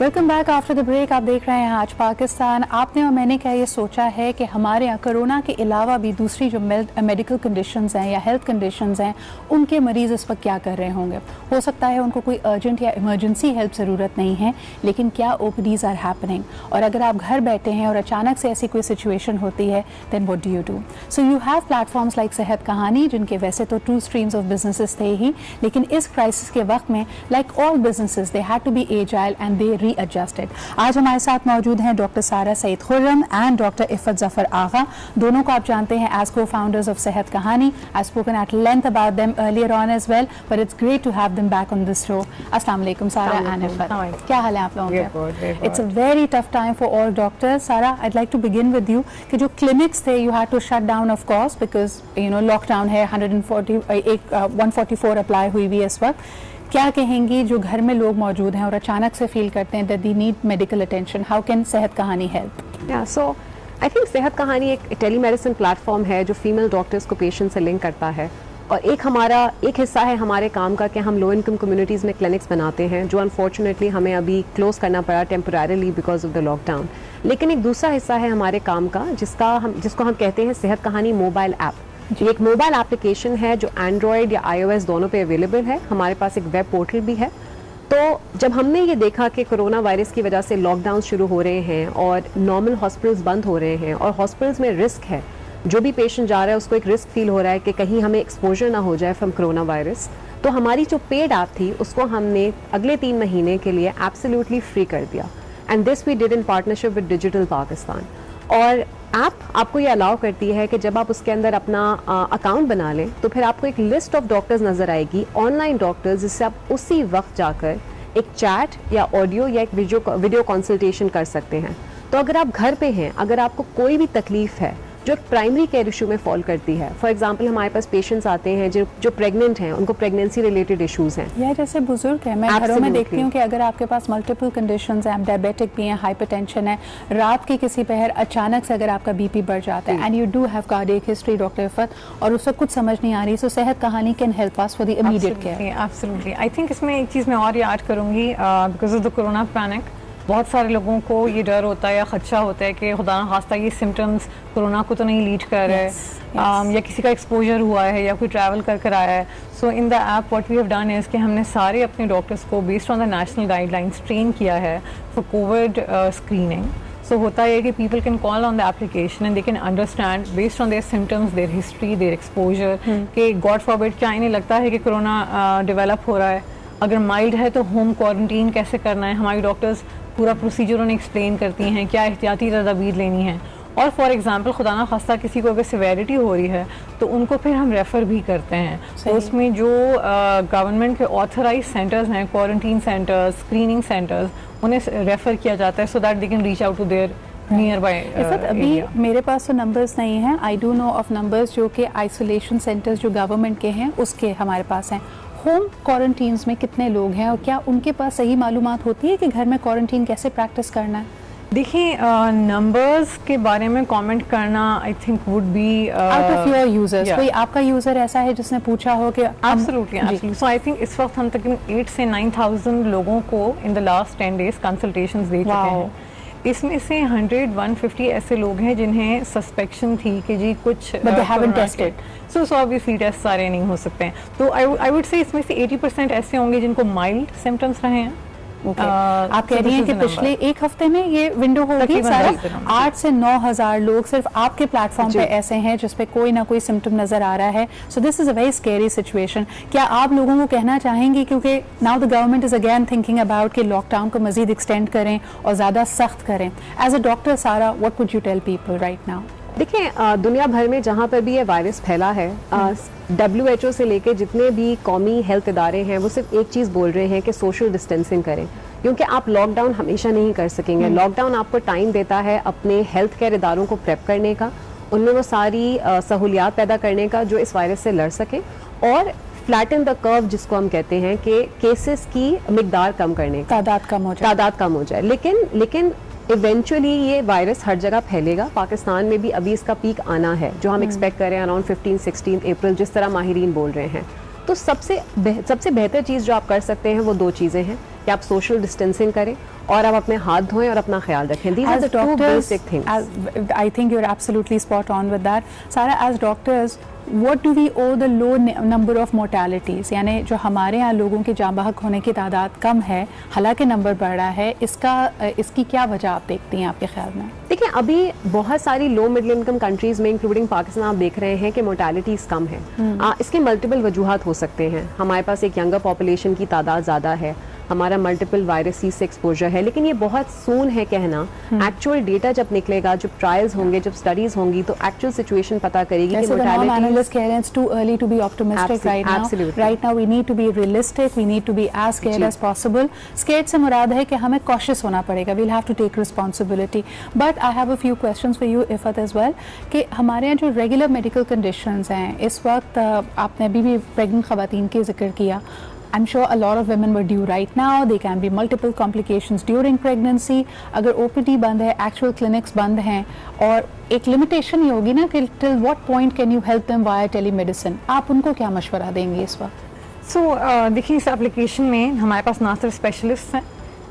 Welcome back after the break. आप देख रहे हैं आज पाकिस्तान। आपने और मैंने क्या ये सोचा है कि हमारे यहाँ कोरोना के अलावा भी दूसरी जो मेडिकल कंडीशंस हैं या हेल्थ कंडीशंस हैं, उनके मरीज़ इस वक्त क्या कर रहे होंगे? हो सकता है उनको कोई अर्जेंट या इमरजेंसी हेल्प ज़रूरत नहीं है, लेकिन क्या OPDs आर हैपनिंग? और अगर आप घर बैठे हैं और अचानक से ऐसी कोई सिचुएशन होती है, then what do you do? So you have platforms like Sehat Kahani, जिनके वैसे तो 2 स्ट्रीम्स ऑफ बिजनेसेस थे ही, लेकिन इस क्राइसिस के वक्त में like all businesses they had to be agile and they adjusted. आज हमारे साथ मौजूद हैं doctor Sara Saeed Khurram and doctor Iffat Zafar Agha. दोनों को आप जानते हैं एज co-founders of सेहत कहानी. I've spoken at length about them earlier on as well, but it's great to have them back on this show. अस्सलाम वालेकुम सारा एंड इफ़त, क्या हाल है आप लोगों के? It's a very tough time for all doctors. Sara, I'd like to begin with you कि जो clinics थे you had to shut down of course because lockdown है, 144 अप्लाई हुई हुई है इस वक्त. क्या कहेंगी जो घर में लोग मौजूद हैं और अचानक से फील करते हैं that they need medical attention? How can सेहत कहानी help? Yeah, so I think सेहत कहानी एक टेलीमेडिसिन प्लेटफॉर्म है जो फीमेल डॉक्टर्स को पेशेंट से लिंक करता है, और एक हिस्सा है हमारे काम का कि हम लो इनकम कम्युनिटीज़ में क्लिनिक्स बनाते हैं, जो अनफॉर्चुनेटली हमें अभी क्लोज करना पड़ा टेम्पोरेरीली बिकॉज ऑफ द लॉकडाउन. लेकिन एक दूसरा हिस्सा है हमारे काम का जिसको हम कहते हैं सेहत कहानी मोबाइल ऐप. ये एक मोबाइल एप्लीकेशन है जो एंड्रॉयड या iOS दोनों पे अवेलेबल है. हमारे पास एक वेब पोर्टल भी है. तो जब हमने ये देखा कि कोरोना वायरस की वजह से लॉकडाउन शुरू हो रहे हैं और नॉर्मल हॉस्पिटल्स बंद हो रहे हैं और हॉस्पिटल्स में रिस्क है, जो भी पेशेंट जा रहा है उसको एक रिस्क फील हो रहा है कि कहीं हमें एक्सपोजर ना हो जाए फ्रॉम कोरोना वायरस, तो हमारी जो पेड ऐप थी उसको हमने अगले 3 महीने के लिए एब्सोल्युटली फ्री कर दिया. And this we did in partnership with digital Pakistan. और ऐप आपको ये अलाउ करती है कि जब आप उसके अंदर अपना अकाउंट बना लें तो फिर आपको एक लिस्ट ऑफ डॉक्टर्स नज़र आएगी, ऑनलाइन डॉक्टर्स, जिससे आप उसी वक्त जाकर एक चैट या ऑडियो या एक वीडियो कंसल्टेशन कर सकते हैं. तो अगर आप घर पे हैं, अगर आपको कोई भी तकलीफ है जो प्राइमरी केयर इशू में फॉल करती है, फॉर एग्जांपल हमारे पास पेशेंट्स आते हैं जो प्रेग्नेंट हैं, उनको प्रेगनेंसी रिलेटेड इश्यूज हैं, या जैसे बुजुर्ग हैं, मैं घरों में देखती हूँ कि अगर आपके पास मल्टीपल कंडीशंस हैं, डायबिटिक भी हैं, हाइपरटेंशन है, रात की किसी पहर अचानक से अगर आपका BP बढ़ जाता है and you do have cardiac history doctor Iffat, और उससे कुछ समझ नहीं आ रही, सो सेहत कहानी can help us for the immediate care. Absolutely. I think इसमें एक चीज़ मैं और याद करूँगी because of the corona panic. بہت سارے لوگوں کو یہ ڈر ہوتا ہے یا خدشہ ہوتا ہے کہ خدا نخواستہ یہ سمٹمز کورونا کو تو نہیں لیڈ کر رہے یا کسی کا ایکسپوجر ہوا ہے یا کوئی ٹریول کر آیا ہے. So in the app what we have done is کہ ہم نے سارے اپنے ڈاکٹرس کو based on the national guidelines train کیا ہے فار کووڈ اسکریننگ. سو ہوتا ہے کہ people can call on the application and they can understand based on their symptoms, their history, their exposure کہ گاڈ فاربڈ کیا انہیں لگتا ہے کہ کورونا ڈیولپ ہو رہا ہے, اگر مائلڈ ہے تو ہوم کوارنٹین کیسے کرنا ہے. ہماری ڈاکٹرز پورا پروسیجر انہیں ایکسپلین کرتی ہیں کیا احتیاطی تدابیر لینی ہے. اور فار ایگزامپل خدا نہ خواستہ کسی کو اگر سیویرٹی ہو رہی ہے تو ان کو پھر ہم ریفر بھی کرتے ہیں. تو اس میں جو گورنمنٹ کے آتھرائز سینٹرز ہیں, کوارنٹین سینٹرز, اسکریننگ سینٹرز, انہیں ریفر کیا جاتا ہے so that they can reach out to their nearby. ابھی میرے پاس تو نمبرز نہیں ہیں, I do know of numbers جو کہ آئسولیشن سینٹرز جو گورنمنٹ کے ہیں اس کے ہمارے پاس ہیں. ہوم کوارنٹینز میں کتنے لوگ ہیں اور کیا ان کے پاس صحیح معلومات ہوتی ہے کہ گھر میں کوارنٹین کیسے پریکٹس کرنا ہے؟ دیکھیں نمبرز کے بارے میں کامنٹ کرنا I think would be out of your users. کوئی آپ کا یوزر ایسا ہے جس نے پوچھا ہو کہ ایبسولوٹلی. سو آئی تھنک اس وقت ہم تقریباً 8 سے 9,000 لوگوں کو ان دا لاسٹ 10 days کنسلٹیشنز دے چکے ہیں. اس میں سے 100-150 ایسے لوگ ہیں جنہیں سسپیکشن تھی کہ جی کچھ سو آبویسلی ٹیسٹ سارے نہیں ہو سکتے ہیں. تو آئی وڈ سے اس میں سے 80% ایسے ہوں گے جن کو مائلڈ سمٹمس رہے ہیں. آپ کہہ رہی ہیں کہ پچھلے ایک ہفتے میں یہ ونڈو ہوگی سارا 8 سے 9,000 لوگ صرف آپ کے پلیٹ فارم پہ ایسے ہیں جس پہ کوئی نہ کوئی سمٹم نظر آ رہا ہے. سو دس از اے ویری اسکیری سچویشن. کیا آپ لوگوں کو کہنا چاہیں گے کیونکہ now the government is again thinking about کہ لاک ڈاؤن کو مزید ایکسٹینڈ کریں اور زیادہ سخت کریں, ایز اے ڈاکٹر سارا what would you tell people right now? دیکھیں دنیا بھر میں جہاں پر بھی یہ وائرس پھیلا ہے WHO سے لے کے جتنے بھی قومی ہیلتھ ادارے ہیں وہ صرف ایک چیز بول رہے ہیں کہ سوشل ڈسٹینسنگ کریں, کیونکہ آپ لاک ڈاؤن ہمیشہ نہیں کر سکیں گے. لاک ڈاؤن آپ کو ٹائم دیتا ہے اپنے ہیلتھ کیئر اداروں کو پریپ کرنے کا, ان میں وہ ساری سہولیات پیدا کرنے کا جو اس وائرس سے لڑ سکیں, اور فلیٹن دا کرو جس کو ہم کہتے ہیں کہ کیسز کی مقدار کم کرنے کا, تعداد کم ہو جائے. لیکن ایونچولی یہ وائرس ہر جگہ پھیلے گا. پاکستان میں بھی ابھی اس کا پیک آنا ہے جو ہم ایکسپیکٹ کر رہے ہیں اراؤنڈ 15-16 اپریل جس طرح ماہرین بول رہے ہیں. تو سب سے بہتر چیز جو آپ کر سکتے ہیں وہ 2 چیزیں ہیں کہ آپ سوشل ڈسٹینسنگ کریں اور آپ اپنے ہاتھ دھوئیں اور اپنا خیال رکھیں. These are the 2 basic things. I think you're absolutely spot on with that. Sara, as doctors, what do we owe the low number of mortalities? یعنی جو ہمارے یہاں لوگوں کے جاں بحق ہونے کی تعداد کم ہے حالانکہ نمبر بڑھ رہا ہے, اس کی کیا وجہ آپ دیکھتی ہیں آپ کے خیال میں؟ دیکھیں ابھی بہت ساری لو مڈل انکم کنٹریز میں انکلوڈنگ پاکستان آپ دیکھ رہے ہیں کہ مورٹیلٹیز کم ہے. اس کے ملٹیپل وجوہات ہو سکتے ہیں. ہمارے پاس ایک ینگر پاپولیشن کی تعداد زیادہ ہے, ہمارا ملٹیپل وائرسز سے ایکسپوجر ہے, لیکن یہ بہت سون ہے کہنا. ایکچوئل ڈیٹا جب نکلے گا, جب ٹرائلز ہوں گے, جب اسٹڈیز ہوں گی تو ایکچوئل سچویشن پتا کرے گی کہ analysts کہہ رہے ہیں it's too early to be optimistic right now. Absolutely. Right now we need to be realistic, we need to be as scared as possible. Scared سے مراد ہے کہ ہمیں cautious ہونا پڑے گا. We'll have to take responsibility. But I have a few questions for you Ifat as well کہ ہمارے یہاں جو regular medical conditions ہیں اس وقت آپ نے ابھی بھی pregnant خواتین کے ذکر کیا. I'm sure a lot of women were due right now. There can be multiple complications during pregnancy. اگر OPD بند ہے, actual clinics بند ہیں, اور ایک limitation ہی ہوگی نا کہ till what point can you help them via telemedicine. آپ ان کو کیا مشورہ دیں گے اس وقت؟ دیکھیے اس اپلیکیشن میں ہمارے پاس نہ صرف اسپیشلسٹ ہیں,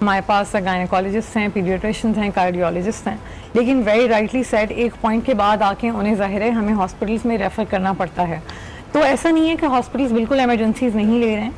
ہمارے پاس گائنیکالوجسٹ ہیں, پیڈیاٹریشنز ہیں, کارڈیولوجسٹ ہیں, لیکن ویری رائٹلی سیڈ ایک پوائنٹ کے بعد آ کے انہیں ظاہر ہے ہمیں ہاسپٹلس میں ریفر کرنا پڑتا ہے. تو ایسا نہیں ہے کہ ہاسپٹلس بالکل ایمرجنسیز نہیں لے رہے ہیں.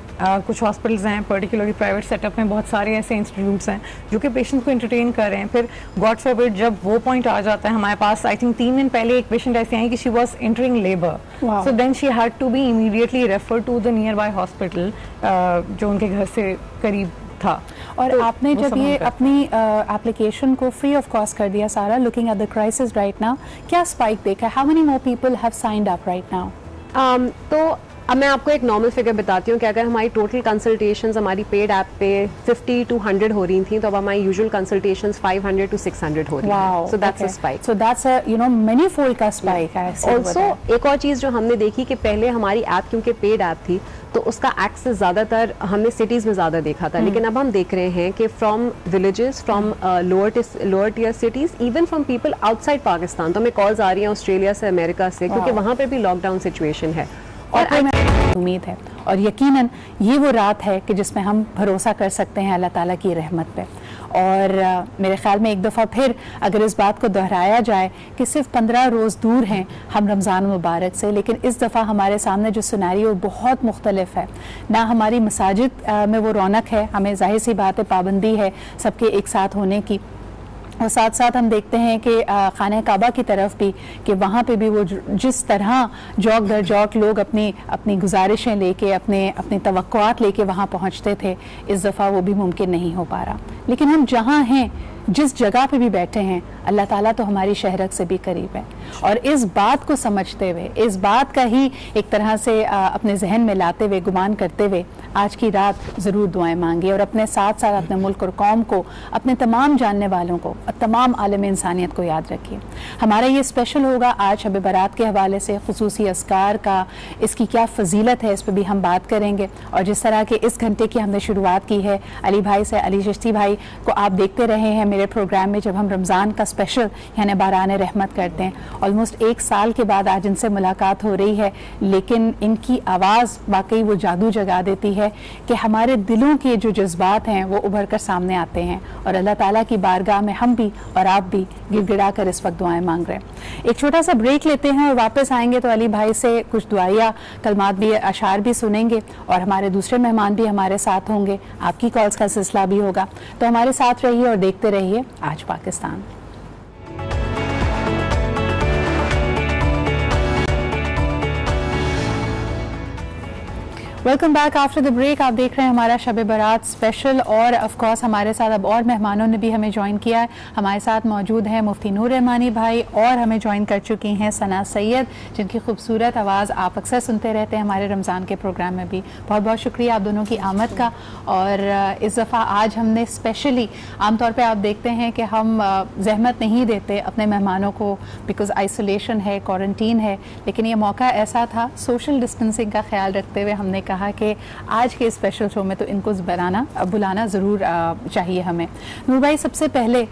کچھ ہاسپٹلس ہیں پرٹیکولرلی پرائیویٹ سیٹ اپ میں بہت سارے ایسے انسٹیٹیوٹس ہیں جو کہ پیشنٹ کو انٹرٹین کر رہے ہیں. پھر گاڈ فاربڈ جب وہ پوائنٹ آ جاتا ہے, ہمارے پاس آئی تھنک 3 دن پہلے ایک پیشنٹ ایسی آئی کہ she was entering labour, so then she had to be immediately refer to the nearby hospital جو ان کے گھر سے قریب تھا. اور آپ نے جب یہ اپنی اپلیکیشن کو فری آف کاسٹ کر دیا سارا, looking at the crisis right now, کیا اسپائک دیکھا, how many more people have signed up right now? تو اب میں آپ کو ایک نارمل فگر بتاتی ہوں کہ اگر ہماری ٹوٹل کنسلٹیشنز ہماری پیڈ ایپ پہ 50 to 100 ہو رہی تھیں تو اب ہماری یوزول کنسلٹیشنز 500 to 600 ہو رہی ہیں. So that's a spike. So that's many fold کا اسپائک ہے. آلسو ایک اور چیز جو ہم نے دیکھی کہ پہلے ہماری ایپ کیونکہ پیڈ ایپ تھی تو اس کا ایکسس زیادہ تر ہم نے سٹیز میں زیادہ دیکھا تھا, لیکن اب ہم دیکھ رہے ہیں کہ from villages, from lower tier cities, even from people outside Pakistan, تو ہمیں کالز آ رہی ہیں آسٹریلیا سے, امریکہ سے, کیونکہ وہاں پہ بھی لاک ڈاؤن سچویشن ہے. اور उम्मीद है। और यकीनन ये वो रात है कि जिसमें हम भरोसा कर सकते हैं अल्लाह ताला की रहमत पे। और मेरे ख़्याल में एक दफ़ा फिर अगर इस बात को दोहराया जाए कि सिर्फ 15 रोज़ दूर हैं हम रमज़ान मुबारक से, लेकिन इस दफ़ा हमारे सामने जो सिनेरियो बहुत मुख्तलिफ है। ना हमारी मसाजिद में वो रौनक है, हमें ज़ाहिर सी बात है पाबंदी है सबके एक साथ होने की, और साथ साथ हम देखते हैं कि खाने काबा की तरफ भी कि वहाँ पे भी वो जिस तरह जौक दर जौक लोग अपनी गुजारिशें लेके अपनी तवक्कुआत लेके वहाँ पहुँचते थे, इस दफ़ा वो भी मुमकिन नहीं हो पा रहा। लेकिन हम जहाँ हैं, जिस जगह पे भी बैठे हैं, अल्लाह ताला तो हमारी शहरत से भी करीब है। और इस बात को समझते हुए, इस बात का ही एक तरह से अपने जहन में लाते हुए, गुमान करते हुए आज की रात ज़रूर दुआएं मांगिए और अपने साथ साथ अपने मुल्क और कौम को, अपने तमाम जानने वालों को, तमाम आलम इंसानियत को याद रखिए। हमारा ये स्पेशल होगा आज शब बारात के हवाले से, खुसूसी अस्कार का, इसकी क्या फजीलत है, इस पर भी हम बात करेंगे। और जिस तरह के इस घंटे की हमने शुरुआत की है अली भाई से, अली चिश्ती भाई को आप देखते रहे हैं मेरे प्रोग्राम में जब हम रमज़ान का स्पेशल यानी बारान रहमत करते हैं। ऑलमोस्ट 1 साल के बाद आज इनसे मुलाकात हो रही है, लेकिन इनकी आवाज़ वाकई वो जादू जगा देती है कि हमारे दिलों के जो जज्बात हैं वो उभर कर सामने आते हैं। और अल्लाह ताला की बारगाह में हम भी और आप भी गिड़गिड़ा कर इस वक्त दुआएं मांग रहे हैं। एक छोटा सा ब्रेक लेते हैं और वापस आएंगे तो अली भाई से कुछ दुआया कलमात भी, अशार भी सुनेंगे और हमारे दूसरे मेहमान भी हमारे साथ होंगे, आपकी कॉल्स का सिलसिला भी होगा। तो हमारे साथ रहिए और देखते रहिए आज Pakistan. Welcome back after the break. आप देख रहे हैं हमारा शब बारात स्पेशल और ऑफ कोर्स हमारे साथ अब और मेहमानों ने भी हमें ज्वाइन किया है। हमारे साथ मौजूद हैं मुफ्ती नूर रहमानी भाई और हमें ज्वाइन कर चुकी हैं सना सैयद, जिनकी खूबसूरत आवाज़ आप अक्सर सुनते रहते हैं हमारे रमज़ान के प्रोग्राम में भी। बहुत बहुत शुक्रिया आप दोनों की आमद का। और इस दफ़ा आज हमने स्पेशली, आमतौर पर आप देखते हैं कि हम जहमत नहीं देते अपने मेहमानों को बिकॉज़ आइसोलेशन है, क्वारंटीन है, लेकिन ये मौका ऐसा था सोशल डिस्टेंसिंग का ख्याल रखते हुए हमने कहा कि आज के स्पेशल शो में तो इनको बुलाना ज़रूर चाहिए हमें। नूर भाई, सबसे पहले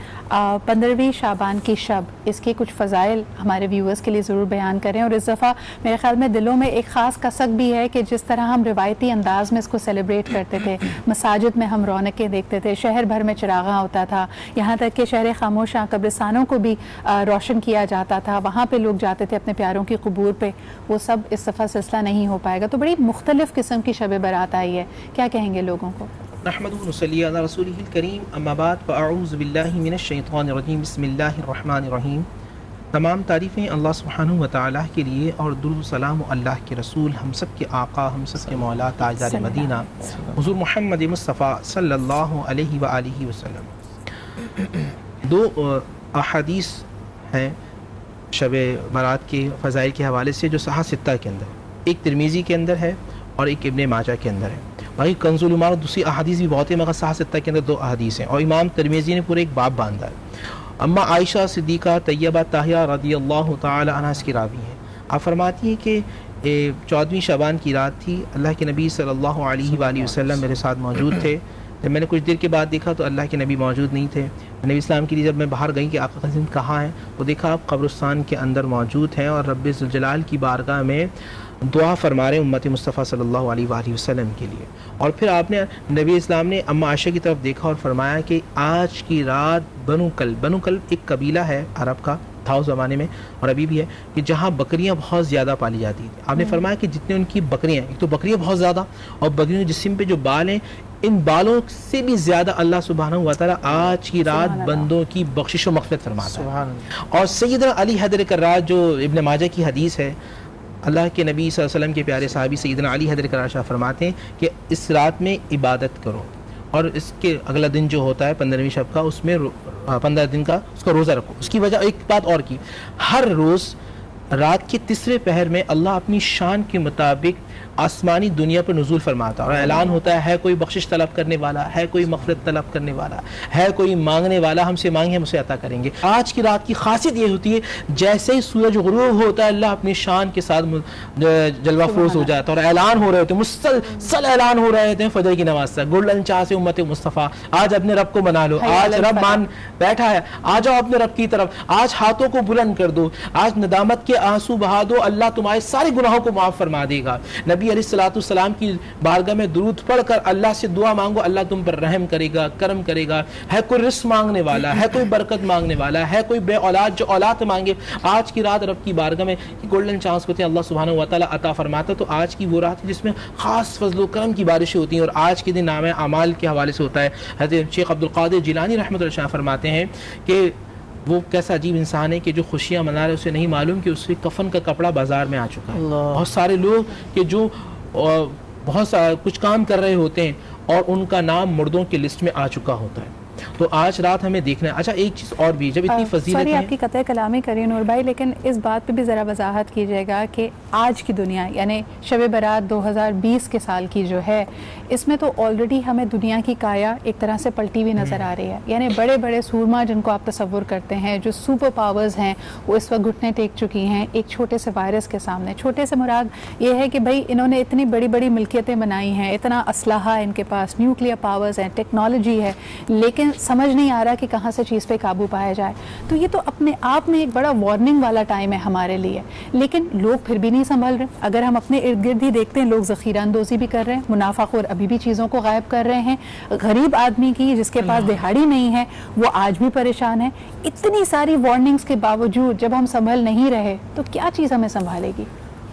15वीं शाबान की शब, इसके कुछ फ़ज़ाइल हमारे व्यूअर्स के लिए ज़रूर बयान करें। और इस दफ़ा मेरे ख़्याल में दिलों में एक ख़ास कसक भी है कि जिस तरह हम रिवायती अंदाज में इसको सेलिब्रेट करते थे, मसाजिद में हम रौनकें देखते थे, शहर भर में चिरागा होता था, यहाँ तक कि शहर खामोशा कब्रिस्तानों को भी रोशन किया जाता था, वहाँ पर लोग जाते थे अपने प्यारों की क़ुबूर पे, वो सब इस दफ़ा सिलसिला नहीं हो पाएगा। तो बड़ी मुख्तलिफ़ किस्म की शब बारात आई है, क्या कहेंगे लोगों को? नहमदुहु व नसल्ली अला रसूलिहिल करीम, अम्मा बाद, फ़अऊज़ु बिल्लाहि मिनश शैतानिर रजीम, बिस्मिल्लाहिर रहमानिर रहीम। तमाम तारीफ़ें अल्लाह सुब्हानहु व तआला के लिए और दुरूद सलाम अल्लाह के रसूल, हम सब के आका, हम सब के मौला, ताजदार मदीना हुज़ूर मोहम्मद मुस्तफ़ा सल्लल्लाहु अलैहि व आलिहि वसल्लम। 2 अहादीस हैं शब बारात के फ़ज़ाइल के हवाले से जो सहा सित्ता के अंदर, एक तिरमिज़ी के अंदर है और एक इब्ने माजा के अंदर है। बाकी कंज़ुल उमार दूसरी अहादीस भी बहुत है, मगर सहा सित्ता के अंदर 2 अहादीस हैं और इमाम तिरमिज़ी ने पूरे एक बाब बांधा है। अम्मा आयशा सिद्दीक़ा तय्यबा ताहिरा रज़ियल्लाहु ताला अन्हा की रावी हैं। आप फरमाती हैं कि 14वीं शबान की रात थी, अल्लाह के नबी सल्लल्लाहु अलैहि वसल्लम मेरे साथ मौजूद थे। जब मैंने कुछ देर के बाद देखा तो अल्लाह के नबी मौजूद नहीं थे। नबी इस्लाम के लिए जब मैं बाहर गई कि आका क़सीम कहाँ हैं, तो देखा आप कब्रिस्तान के अंदर मौजूद हैं और रब्बे ज़ुल जलाल की बारगाह में दुआ फरमा रहे उम्मत मुस्तफ़ा सल्लल्लाहु अलैहि वसल्लम के लिए। और फिर आपने नबी इस्लाम ने अम्मा आयशा की तरफ देखा और फरमाया कि आज की रात बनु कल्ब एक कबीला है अरब का, था उस ज़माने में और अभी भी है, कि जहाँ बकरियाँ बहुत ज़्यादा पाली जाती थी। आपने फरमाया कि जितने उनकी बकरियाँ, एक तो बकरियाँ बहुत ज़्यादा और बकरियों के जिस्म पे जो बाल हैं, इन बालों से भी ज़्यादा अल्लाह सुब्हानहु व तआला आज की रात बंदों की बख्शिश व मग़फ़िरत फरमाता है। और सैयदना अली हैदर कर्रार, जो इब्न माजा की हदीस है, अल्लाह के नबी सल्लल्लाहु अलैहि वसल्लम के प्यारे सहाबी सैयदना अली हैदर कर्रार शाह फरमाते हैं कि इस रात में इबादत करो और इसके अगला दिन जो होता है 15वीं शब का, उसमें 15 दिन का उसका रोज़ा रखो। उसकी वजह एक बात और की, हर रोज़ रात के तीसरे पहर में अल्लाह अपनी शान के मुताबिक आसमानी दुनिया पर नुज़ूल फरमाता और ऐलान होता है कोई बख्शिश तलब करने वाला है, कोई मग़फ़िरत तलब करने वाला है, कोई मांगने वाला, हमसे मांगे हम उसे अता करेंगे। आज की रात की खासियत ये होती है, जैसे ही सूरज ग़ुरूब होता है अल्लाह अपनी शान के साथ जलवा फरोज़ हो जाता है और ऐलान हो रहे होते हैं, मुसलसल ऐलान हो रहे होते हैं फजर की नमाज तक, गुल्लन चाह से उम्मत मुस्तफ़ा आज अपने रब को मना लो, आज रब मान बैठा है, आ जाओ अपने रब की तरफ, आज हाथों को बुलंद कर दो, आज नदामत के آنسو بہا دو, اللہ تمہارے سارے گناہوں کو معاف فرما دے گا. نبی علیہ الصلوۃ والسلام کی بارگاہ میں درود پڑھ کر اللہ سے دعا مانگو, اللہ تم پر رحم کرے گا, کرم کرے گا. ہے کوئی رزق مانگنے والا, ہے کوئی برکت مانگنے والا, ہے کوئی بے اولاد جو اولاد مانگے, آج کی رات رب کی بارگاہ میں گولڈن چانس ہوتے ہیں, اللہ سبحانہ و تعالیٰ عطا فرماتا. تو آج کی وہ رات ہے جس میں خاص فضل و کرم کی بارشیں ہوتی ہیں, اور آج کے دن نام اعمال کے حوالے سے ہوتا ہے. حضرت شیخ عبد القادر جیلانی رحمۃ اللہ فرماتے ہیں کہ وہ کیسا عجیب انسان ہے کہ جو خوشیاں منا رہے اسے نہیں معلوم کہ اس کے کفن کا کپڑا بازار میں آ چکا ہے. بہت سارے لوگ کہ جو بہت کچھ کام کر رہے ہوتے ہیں اور ان کا نام مردوں کی لسٹ میں آ چکا ہوتا ہے. تو آج رات ہمیں دیکھنا ہے. اچھا ایک چیز اور بھی, جب اتنی فضیلت ہے, آپ کی قطع کلامی کریے نور بھائی, لیکن اس بات پہ بھی ذرا وضاحت کیجیے گا کہ آج کی دنیا یعنی شب برات 2020 کے سال کی جو ہے, اس میں تو آلریڈی ہمیں دنیا کی کایا ایک طرح سے پلٹی ہوئی نظر آ رہی ہے. یعنی بڑے بڑے سورما جن کو آپ تصور کرتے ہیں, جو سپر پاورز ہیں, وہ اس وقت گھٹنے ٹیک چکی ہیں ایک چھوٹے سے وائرس کے سامنے. چھوٹے سے مراد یہ ہے کہ بھائی انہوں نے اتنی بڑی بڑی ملکیتیں بنائی ہیں, اتنا اسلحہ ان کے پاس, نیوکلیئر پاورز ہیں, ٹیکنالوجی ہے, لیکن سمجھ نہیں آ رہا کہ کہاں سے چیز پہ قابو پایا جائے. تو یہ تو اپنے آپ میں ایک بڑا وارننگ والا ٹائم ہے ہمارے لیے, لیکن لوگ پھر بھی نہیں سنبھل رہے. اگر ہم اپنے ارد گرد ہی دیکھتے ہیں, لوگ ذخیرہ اندوزی بھی کر رہے ہیں, منافع خور ابھی بھی چیزوں کو غائب کر رہے ہیں. غریب آدمی کی جس کے پاس دہاڑی نہیں ہے وہ آج بھی پریشان ہے. اتنی ساری وارننگز کے باوجود جب ہم سنبھل نہیں رہے تو کیا چیز ہمیں سنبھالے گی؟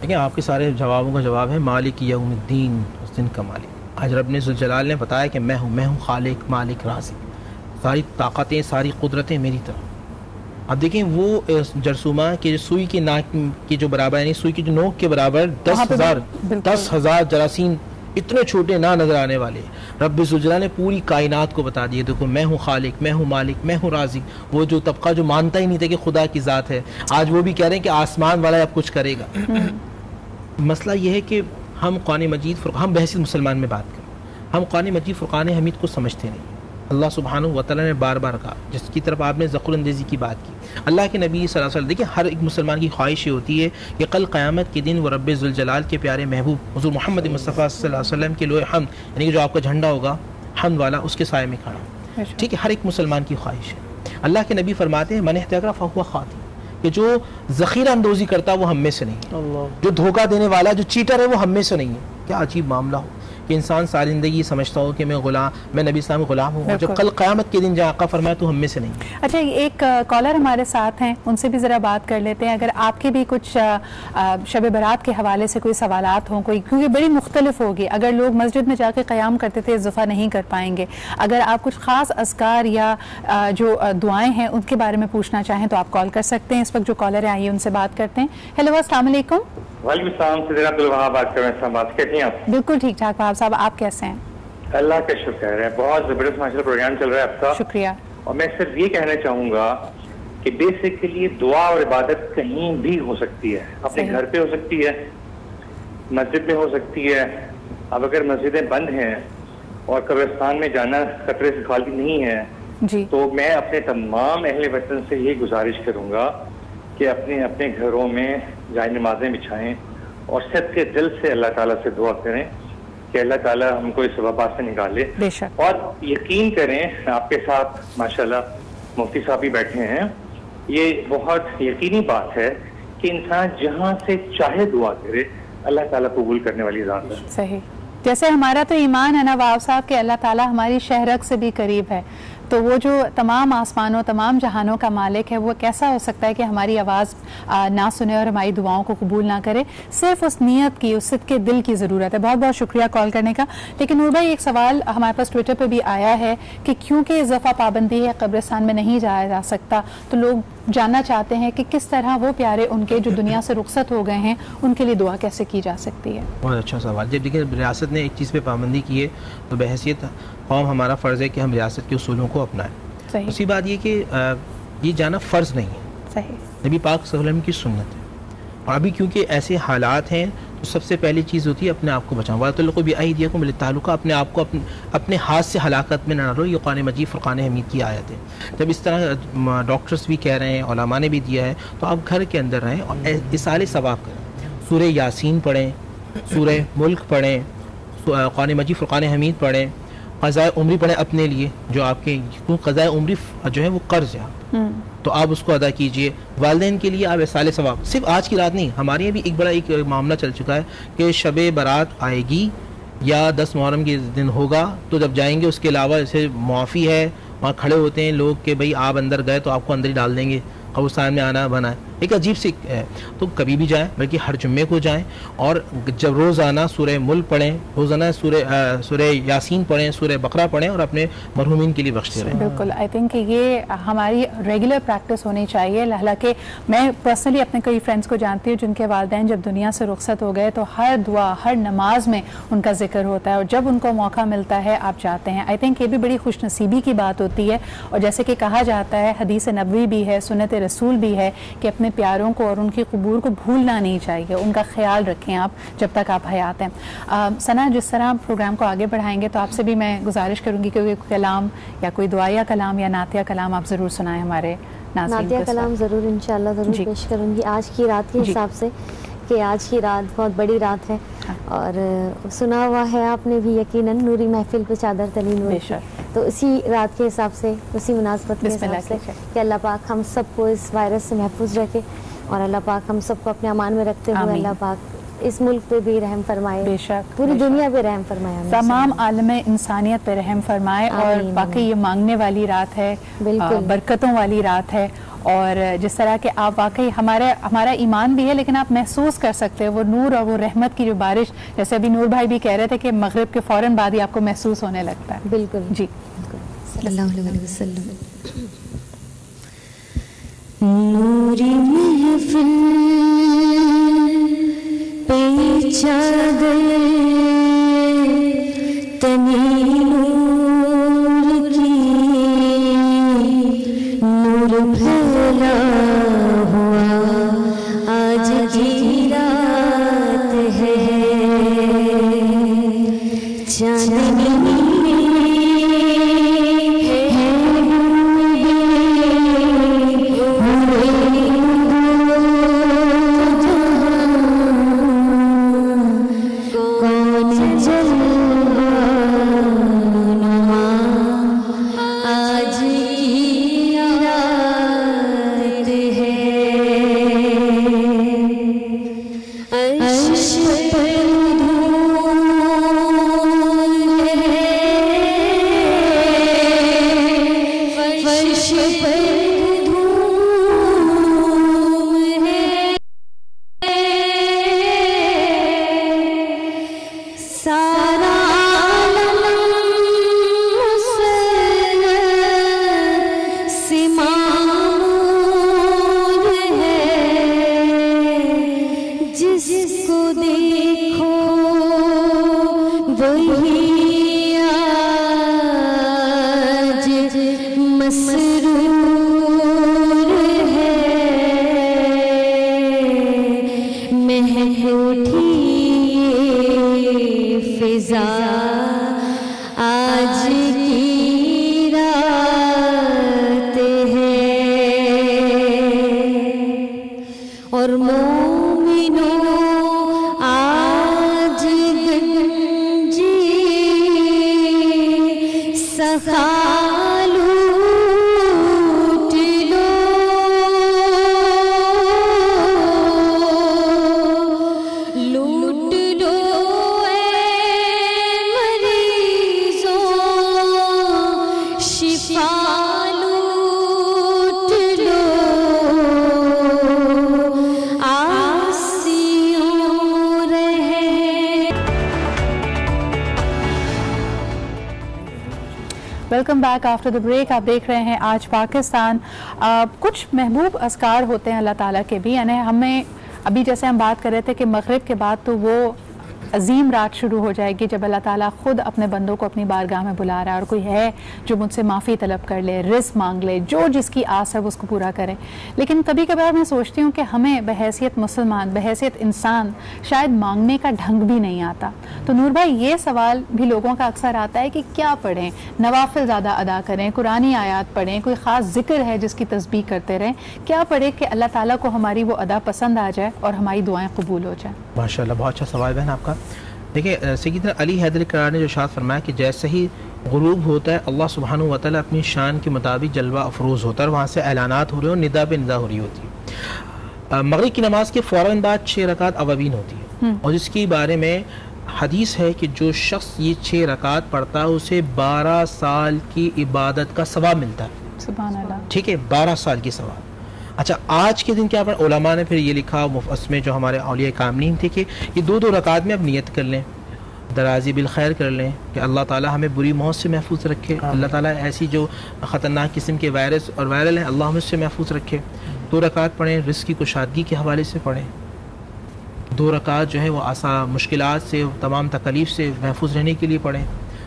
دیکھیں آپ کے سارے جوابوں کا جواب ہے مالک یوم الدین, اس دن کا مالک. آج رب نے ذوالجلال نے بتایا کہ میں ہوں خالق مالک رازق, ساری طاقتیں ساری قدرتیں میری طرف. اب دیکھیں وہ جرثومہ کہ سوئی کے ناک کے جو برابر, یعنی سوئی کی جو نوک کے برابر 10,000 جراثیم, اتنے چھوٹے نہ نظر آنے والے, رب ذوالجلال نے پوری کائنات کو بتا دیا دیکھو میں ہوں خالق, میں ہوں مالک, میں ہوں رازق. وہ جو طبقہ جو مانتا ہی نہیں تھا کہ خدا کی ذات ہے, آج وہ بھی کہہ رہے ہیں کہ آسمان والا اب کچھ کرے گا. مسئلہ یہ ہے کہ ہم قرآن مجید ہم بحثیت مسلمان میں بات کریں, ہم قرآن مجید فرقان حمید کو سمجھتے نہیں. اللہ سبحانہ و تعالیٰ نے بار بار کہا, جس کی طرف آپ نے ذکر اندیزی کی بات کی, اللہ کے نبی صلی اللہ علیہ وسلم. دیکھیں ہر ایک مسلمان کی خواہش یہ ہوتی ہے کہ کل قیامت کے دن وہ رب ذوالجلال کے پیارے محبوب حضور محمد مصطفیٰ صلی اللہ علیہ وسلم کے لوح حمد, یعنی کہ جو آپ کا جھنڈا ہوگا حمد والا, اس کے سائے میں کھڑا. ٹھیک ہے, ہر ایک مسلمان کی خواہش ہے. اللہ کے نبی فرماتے ہیں من احتکر فہو خاطئ, کہ جو ذخیرہ اندوزی کرتا وہ ہم میں سے نہیں, جو دھوکہ دینے والا, جو چیٹر ہے وہ ہم میں سے نہیں ہے. کیا عجیب معاملہ ہو کہ انسان ساری زندگی سمجھتا ہو کہ میں نبی اسلام غلام ہوں, اور جب کل قیامت کے دن جہاں آقا فرمایا تو ہم میں سے نہیں. اچھا ایک کالر ہمارے ساتھ ہیں, ان سے بھی ذرا بات کر لیتے ہیں. اگر آپ کے بھی کچھ شب برات کے حوالے سے کوئی سوالات ہوں, کوئی, کیونکہ بڑی مختلف ہوگی. اگر لوگ مسجد میں جا کے قیام کرتے تھے اس دفعہ نہیں کر پائیں گے. اگر آپ کچھ خاص اذکار یا جو دعائیں ہیں ان کے بارے میں پوچھنا چاہیں تو آپ کال کر سکتے ہیں. اس وقت جو کالر ہیں آئیے ان سے بات کرتے ہیں. ہیلو السلام علیکم. وعلیکم السلام, صدر عبدالوہاب بات کر رہے ہیں. کیسے ہیں آپ؟ بالکل ٹھیک ٹھاک وہاب صاحب, آپ کیسے ہیں؟ اللہ کا شکر ہے, بہت زبردست ماشاءاللہ پروگرام چل رہا ہے آپ کا. شکریہ. اور میں صرف یہ کہنا چاہوں گا کہ بیسیکلی دعا اور عبادت کہیں بھی ہو سکتی ہے. اپنے گھر پہ ہو سکتی ہے, مسجد میں ہو سکتی ہے. اب اگر مسجدیں بند ہیں اور قبرستان میں جانا خطرے سے خالی نہیں ہے جی, تو میں اپنے تمام اہل وطن سے یہ گزارش کروں گا کہ اپنے اپنے گھروں میں جائے نمازیں بچھائیں اور سب کے دل سے اللہ تعالیٰ سے دعا کریں کہ اللہ تعالیٰ ہم کو اس وبا سے نکالے. اور یقین کریں, آپ کے ساتھ ماشاءاللہ مفتی صاحب بھی بیٹھے ہیں, یہ بہت یقینی بات ہے کہ انسان جہاں سے چاہے دعا کرے اللہ تعالیٰ قبول کرنے والی ذات ہے. صحیح, جیسے ہمارا تو ایمان ہے نا وہاب صاحب کہ اللہ تعالیٰ ہماری شہرک سے بھی قریب ہے, تو وہ جو تمام آسمانوں تمام جہانوں کا مالک ہے وہ کیسا ہو سکتا ہے کہ ہماری آواز نہ سنے اور ہماری دعاؤں کو قبول نہ کرے. صرف اس نیت کی, اس صدقے دل کی ضرورت ہے. بہت بہت شکریہ کال کرنے کا. لیکن نور بھائی ایک سوال ہمارے پاس ٹویٹر پہ بھی آیا ہے کہ کیونکہ اس دفعہ پابندی ہے, قبرستان میں نہیں جایا جا سکتا, تو لوگ جاننا چاہتے ہیں کہ کس طرح وہ پیارے ان کے جو دنیا سے رخصت ہو گئے ہیں ان کے لیے دعا کیسے کی جا سکتی ہے. بہت اچھا سوال. جب دیکھیں ریاست نے ایک چیز پہ پابندی کی ہے تو بحیثیت قوم ہمارا فرض ہے کہ ہم ریاست کے اصولوں کو اپنائیں. اسی بات یہ کہ یہ جانا فرض نہیں ہے, صحیح, نبی پاک صلی اللہ علیہ وسلم کی سنت ہے. اور ابھی کیونکہ ایسے حالات ہیں تو سب سے پہلی چیز ہوتی ہے اپنے آپ کو بچاؤ. وَلَتُلْقُوا بِأَيْدِيكُمْ لِلتَّهْلُكَةِ, اپنے آپ کو اپنے ہاتھ سے ہلاکت میں نہ ڈالو. یہ قرآن مجید فرقان حمید کی آیت ہے. جب اس طرح ڈاکٹرز بھی کہہ رہے ہیں, علماء نے بھی دیا ہے, تو آپ گھر کے اندر رہیں اور اِصال ثواب کریں. سورہ یاسین پڑھیں, سورہ ملک پڑھیں, قرآن مجید فرقان حمید پڑھیں, قضاء عمری پڑھیں اپنے لیے جو آپ کے، قضاء عمری جو ہے وہ قرض ہے تو آپ اس کو ادا کیجئے. والدین کے لیے آپ احصال ثواب، صرف آج کی رات نہیں، ہمارے یہاں بھی ایک بڑا ایک معاملہ چل چکا ہے کہ شب برات آئے گی یا 10 محرم کے دن ہوگا تو جب جائیں گے اس کے علاوہ جیسے معافی ہے وہاں کھڑے ہوتے ہیں لوگ کہ بھئی آپ اندر گئے تو آپ کو اندر ہی ڈال دیں گے، قبرستان میں آنا بنا ہے، ایک عجیب سی ہے. تو کبھی بھی جائیں، بلکہ ہر جمعے کو جائیں اور جب روزانہ سورہ ملک پڑھیں، روزانہ سورہ یاسین پڑھیں، سورہ بقرہ پڑھیں اور اپنے مرحومین کے لیے بخشتے رہیں. بالکل، آئی تھنک کہ یہ ہماری ریگولر پریکٹس ہونی چاہیے. حالانکہ میں پرسنلی اپنے کئی فرینڈس کو جانتی ہوں جن کے والدین جب دنیا سے رخصت ہو گئے تو ہر دعا، ہر نماز میں ان کا ذکر ہوتا ہے اور جب ان کو موقع ملتا ہے آپ جاتے ہیں. آئی تھنک یہ بھی بڑی خوش نصیبی کی بات ہوتی ہے. اور جیسے کہ کہا جاتا ہے، حدیث نبوی بھی ہے، سنت رسول بھی ہے کہ اپنے پیاروں کو اور ان کی قبور کو بھولنا نہیں چاہیے، ان کا خیال رکھیں آپ جب تک آپ حیات ہیں. ثنا، جس طرح پروگرام کو آگے بڑھائیں گے تو آپ سے بھی میں گزارش کروں گی کہ کوئی کلام یا کوئی دعائیہ کلام یا نعتیہ کلام آپ ضرور سنائیں ہمارے ناظرین. نعتیہ کلام ضرور انشاءاللہ ضرور پیش کروں گی آج کی رات کے حساب سے کہ آج کی رات بہت بڑی رات ہے اور سنا ہوا ہے آپ نے بھی یقیناً نوری محفل پہ چادر تلی نور کی. تو اسی رات کے حساب سے، اسی مناسبت کے حساب سے کہ اللہ پاک ہم سب کو اس وائرس سے محفوظ رکھے اور اللہ پاک ہم سب کو اپنے امان میں رکھتے ہوئے اللہ پاک اس ملک پہ بھی رحم فرمائے، بے شک پوری دنیا پہ رحم فرمائے، تمام عالم انسانیت پہ رحم فرمائے. اور باقی یہ مانگنے والی رات ہے، برکتوں والی رات ہے اور جس طرح کہ آپ واقعی ہمارا ایمان بھی ہے لیکن آپ محسوس کر سکتے ہیں وہ نور اور وہ رحمت کی جو بارش، جیسے ابھی نور بھائی بھی کہہ رہے تھے کہ مغرب کے فوراً بعد ہی آپ کو محسوس ہونے لگتا ہے. بالکل جی صلی اللہ علیہ وسلم. نوری محفل پہ چادر تنی نور کی، نور پھیلا ہوا آج کی رات ہے، چاندنی welcome back after the break. آپ دیکھ رہے ہیں آج پاکستان. کچھ محبوب اذکار ہوتے ہیں اللہ تعالیٰ کے بھی، یعنی ہمیں ابھی جیسے ہم بات کر رہے تھے کہ مغرب کے بعد تو وہ عظیم رات شروع ہو جائے گی جب اللہ تعالیٰ خود اپنے بندوں کو اپنی بارگاہ میں بلا رہا ہے اور کوئی ہے جو مجھ سے معافی طلب کر لے، رزق مانگ لے، جو جس کی آس ہے وہ اس کو پورا کرے. لیکن کبھی کبھار میں سوچتی ہوں کہ ہمیں بحیثیت مسلمان، بحیثیت انسان شاید مانگنے کا ڈھنگ بھی نہیں آتا. تو نور بھائی، یہ سوال بھی لوگوں کا اکثر آتا ہے کہ کیا پڑھیں، نوافل زیادہ ادا کریں، قرآنی آیات پڑھیں، کوئی خاص ذکر ہے جس کی تسبیح کرتے رہیں، کیا پڑھیں کہ اللہ تعالیٰ کو ہماری وہ ادا پسند آ جائے اور ہماری دعائیں قبول ہو جائیں؟ ماشاء اللہ، بہت اچھا سوال بہن آپ کا. دیکھیں سیدنا علی حیدر کرار نے جو ارشاد فرمایا کہ جیسے ہی غروب ہوتا ہے اللہ سبحانہ و تعالیٰ اپنی شان کے مطابق جلوہ افروز ہوتا ہے اور وہاں سے اعلانات ہو رہے ہیں اور ندا پہ ندا ہو رہی ہوتی ہے. مغرب کی نماز کے فوراً بعد 6 رکعت اوابین ہوتی ہے اور اس کے بارے میں حدیث ہے کہ جو شخص یہ 6 رکعت پڑھتا ہے اسے 12 سال کی عبادت کا ثواب ملتا ہے. سبحان اللہ. ٹھیک ہے, 12 سال کی ثواب. اچھا آج کے دن کیا پڑھا, علماء نے پھر یہ لکھا اس میں جو ہمارے اولیاء کاملین تھے کہ یہ 2 رکعت میں اب نیت کر لیں, درازی بالخیر کر لیں کہ اللہ تعالیٰ ہمیں بری موت سے محفوظ رکھے, اللہ تعالیٰ ایسی جو خطرناک قسم کے وائرس اور وائرل ہیں اللہ ہمیں اس سے محفوظ رکھے. 2 رکعت پڑھیں, رزق کی کشادگی کے حوالے سے پڑھیں. 2 رکعت جو ہے وہ مشکلات سے تمام تکلیف سے محفوظ رہنے کے لیے پڑھیں.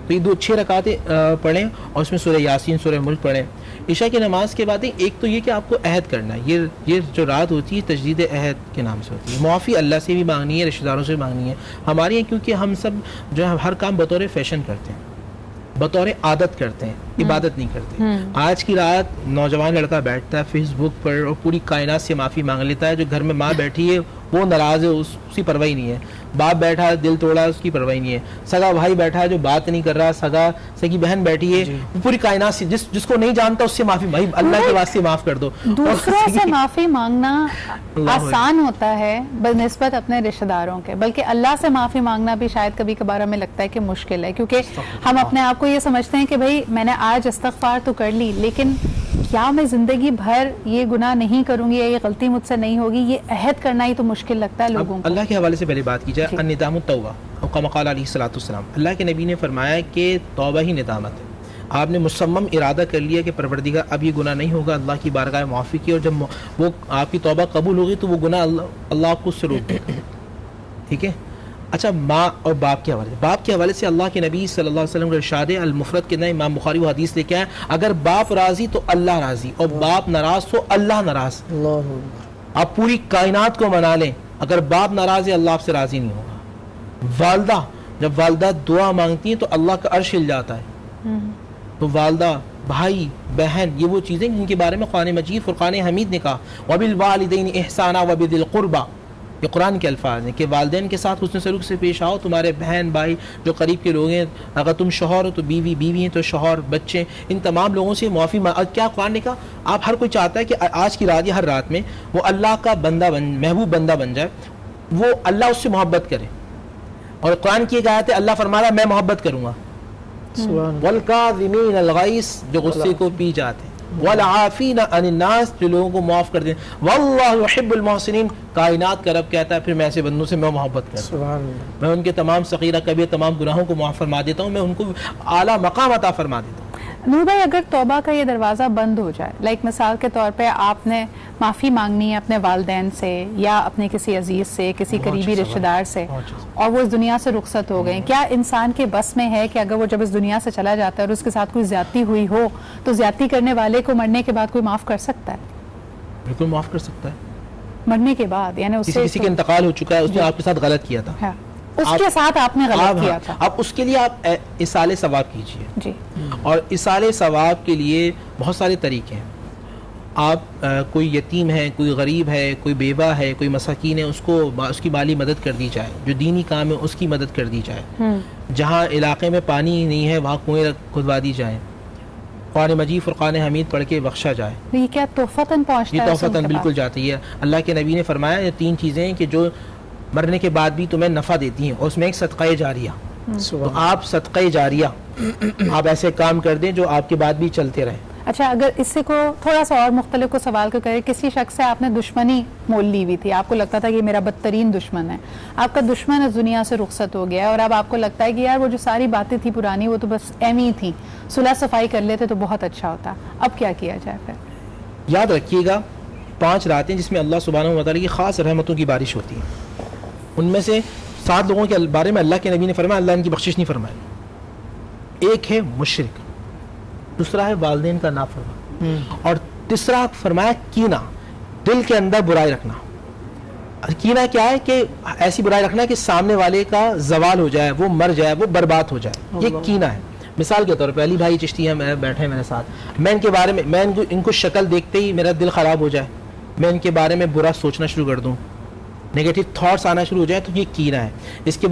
تو یہ 6 رکعتیں پڑھیں اور اس میں سورہ یاسین, سورہ ملک پڑھیں. عشاء کی نماز کے بعد ایک تو یہ کہ آپ کو عہد کرنا ہے, یہ جو رات ہوتی ہے تجدید عہد کے نام سے ہوتی ہے. معافی اللہ سے بھی مانگنی ہے, رشتہ داروں سے بھی مانگنی ہے. ہمارے یہاں کیونکہ ہم سب جو ہے ہر کام بطور فیشن کرتے ہیں, بطور عادت کرتے ہیں, عبادت نہیں کرتے. آج کی رات نوجوان لڑکا بیٹھتا ہے فیس بک پر اور پوری کائنات سے معافی مانگ لیتا ہے. جو گھر میں ماں بیٹھی ہے وہ ناراض ہے, اس کی پرواہی نہیں ہے. باپ بیٹھا ہے دل توڑا, اس کی پرواہی نہیں ہے. سگا بھائی بیٹھا ہے جو بات نہیں کر رہا, سگی بہن بیٹھی ہے وہ پوری کائنات سے جس کو نہیں جانتا اس سے معافی, بھائی اللہ کے واسطے معاف کر دو. دوسروں سے معافی مانگنا آسان ہوتا ہے بنسبت اپنے رشتہ داروں کے, بلکہ اللہ سے معافی مانگنا بھی شاید کبھی کبھار ہمیں لگتا ہے کہ مشکل ہے, کیونکہ ہم اپنے آپ کو یہ سمجھتے ہیں کہ بھائی میں نے آج استغفار تو کر لی, لیکن کیا میں زندگی بھر یہ گناہ نہیں کروں گی یا یہ غلطی مجھ سے نہیں ہوگی, یہ عہد کرنا ہی تو مشکل لگتا ہے لوگوں کو. اللہ کے حوالے سے پہلے بات کی جائے, الندام التوبہ, کما قال علیہ الصلوۃ والسلام, اللہ کے نبی نے فرمایا کہ توبہ ہی ندامت ہے. آپ نے مصمم ارادہ کر لیا کہ پروردگار اب یہ گناہ نہیں ہوگا, اللہ کی بارگاہ میں معافی کی, اور جب وہ آپ کی توبہ قبول ہوگی تو وہ گناہ اللہ آپ کو اس سے روک دے گا. ٹھیک ہے. اچھا ماں اور باپ کے حوالے سے اللہ کے نبی صلی اللہ علیہ وسلم کا ارشاد ہے, المفرد کے اندر امام بخاری وہ حدیث لے کے آئے, اگر باپ راضی تو اللہ راضی, اور باپ ناراض تو اللہ ناراض. آپ پوری کائنات کو منا لیں, اگر باپ ناراض ہے اللہ آپ سے راضی نہیں ہوگا. والدہ, جب والدہ دعا مانگتی ہیں تو اللہ کا عرش ہل جاتا ہے. تو والدہ, بھائی, بہن, یہ وہ چیزیں جن کے بارے میں قرآن مجید فرقان حمید نے کہا, وَبِالْوَالِدَيْنِ إِحْسَانًا وَبِذِي الْقُرْبَى, یہ قرآن کے الفاظ ہیں کہ والدین کے ساتھ حسن سلوک سے پیش آؤ. تمہارے بہن بھائی جو قریب کے لوگ ہیں, اگر تم شوہر ہو تو بیوی, بیوی ہیں تو شوہر, بچے, ان تمام لوگوں سے معافی کیا قرآن نے کہا, آپ ہر کوئی چاہتا ہے کہ آج کی رات یا ہر رات میں وہ اللہ کا محبوب بندہ بن جائے, وہ اللہ اس سے محبت کرے. اور قرآن کی ایک آیت ہے, اللہ فرما رہا ہے میں محبت کروں گا. وَالْكَاظِمِينَ الْغَيْظَ, جو غصے کو پی جاتے ہیں, وَالْعَافِينَ عَنِ النَّاسِ, جو لوگوں کو معاف کر دیں, وَاللَّهُ يُحِبُّ الْمُحْسِنِينَ, کائنات کا رب کہتا ہے پھر میں ایسے بندوں سے میں محبت کرتا ہوں, میں ان کے تمام صغیرہ کبیرہ تمام گناہوں کو معاف فرما دیتا ہوں, میں ان کو اعلیٰ مقام عطا فرما دیتا ہوں. نور بھائی, اگر توبہ کا یہ دروازہ بند ہو جائے, لائک مثال کے طور پہ آپ نے معافی مانگنی ہے اپنے والدین سے یا اپنے کسی عزیز سے, کسی قریبی رشتہ دار سے, اور وہ اس دنیا سے رخصت ہو گئے, کیا انسان کے بس میں ہے کہ اگر وہ جب اس دنیا سے چلا جاتا ہے اور اس کے ساتھ کوئی زیادتی ہوئی ہو تو زیادتی کرنے والے کو مرنے کے بعد کوئی معاف کر سکتا ہے؟ بالکل معاف کر سکتا ہے, مرنے کے بعد, یعنی کسی کا انتقال ہو چکا ہے, اس نے آپ کے ساتھ غلط کیا تھا, اس کے ساتھ آپ نے غلط کیا تھا, اب اس کے لیے آپ اصال ثواب کیجئے. جی. اور اصال ثواب کے لیے بہت سارے طریقے ہیں. آپ کوئی یتیم ہے, کوئی غریب ہے, کوئی بیوہ ہے, کوئی مساکین ہے, اس کی مالی مدد کر دی جائے, جو دینی کام ہے اس کی مدد کر دی جائے. جہاں علاقے میں پانی نہیں ہے وہاں کنویں کھدوا دی جائیں, قرآن مجید فرقان حمید پڑھ کے بخشا جائے. یہ کیا تحفتاً پہنچتا ہے؟ یہ تحفتاً بالکل جاتی ہے. اللہ کے نبی نے فرمایا یہ 3 چیزیں ہیں کہ جو مرنے کے بعد بھی تمہیں نفع دیتی ہیں, اور اس میں ایک صدقہ جاریہ. تو آپ صدقہ جاریہ آپ ایسے کام کر دیں جو آپ کے بعد بھی چلتے رہیں. اچھا, اگر اس سے کو تھوڑا سا اور مختلف کو سوال کو کرے, کسی شخص سے آپ نے دشمنی مول لی ہوئی تھی, آپ کو لگتا تھا کہ یہ میرا بدترین دشمن ہے, آپ کا دشمن اس دنیا سے رخصت ہو گیا ہے, اور اب آپ کو لگتا ہے کہ یار وہ جو ساری باتیں تھی پرانی وہ تو بس ایمی ہی تھیں, صلح صفائی کر لیتے تو بہت اچھا ہوتا, اب کیا کیا جائے پھر؟ یاد رکھیے گا 5 راتیں جس میں اللہ سبحانہ و تعالیٰ کی خاص رحمتوں کی بارش ہوتی ہے, ان میں سے 7 لوگوں کے بارے میں اللہ کے نبی نے فرمایا اللہ ان کی بخشش نہیں فرمائی. ایک ہے مشرک, دوسرا ہے والدین کا نافرمان, اور تیسرا فرمایا کینہ, دل کے اندر برائی رکھنا. کینہ کیا ہے کہ ایسی برائی رکھنا کہ سامنے والے کا زوال ہو جائے, وہ مر جائے, وہ برباد ہو جائے, یہ کینہ ہے. مثال کے طور پہ علی بھائی چشتی ہیں بیٹھے میرے ساتھ, میں ان کے بارے میں ان کو شکل دیکھتے ہی میرا دل خراب ہو جائے, میں ان کے بارے میں برا سوچنا شروع کر دوں, नेगेटिव थॉट्स आना शुरू हो जाए तो ये कीना है। इसके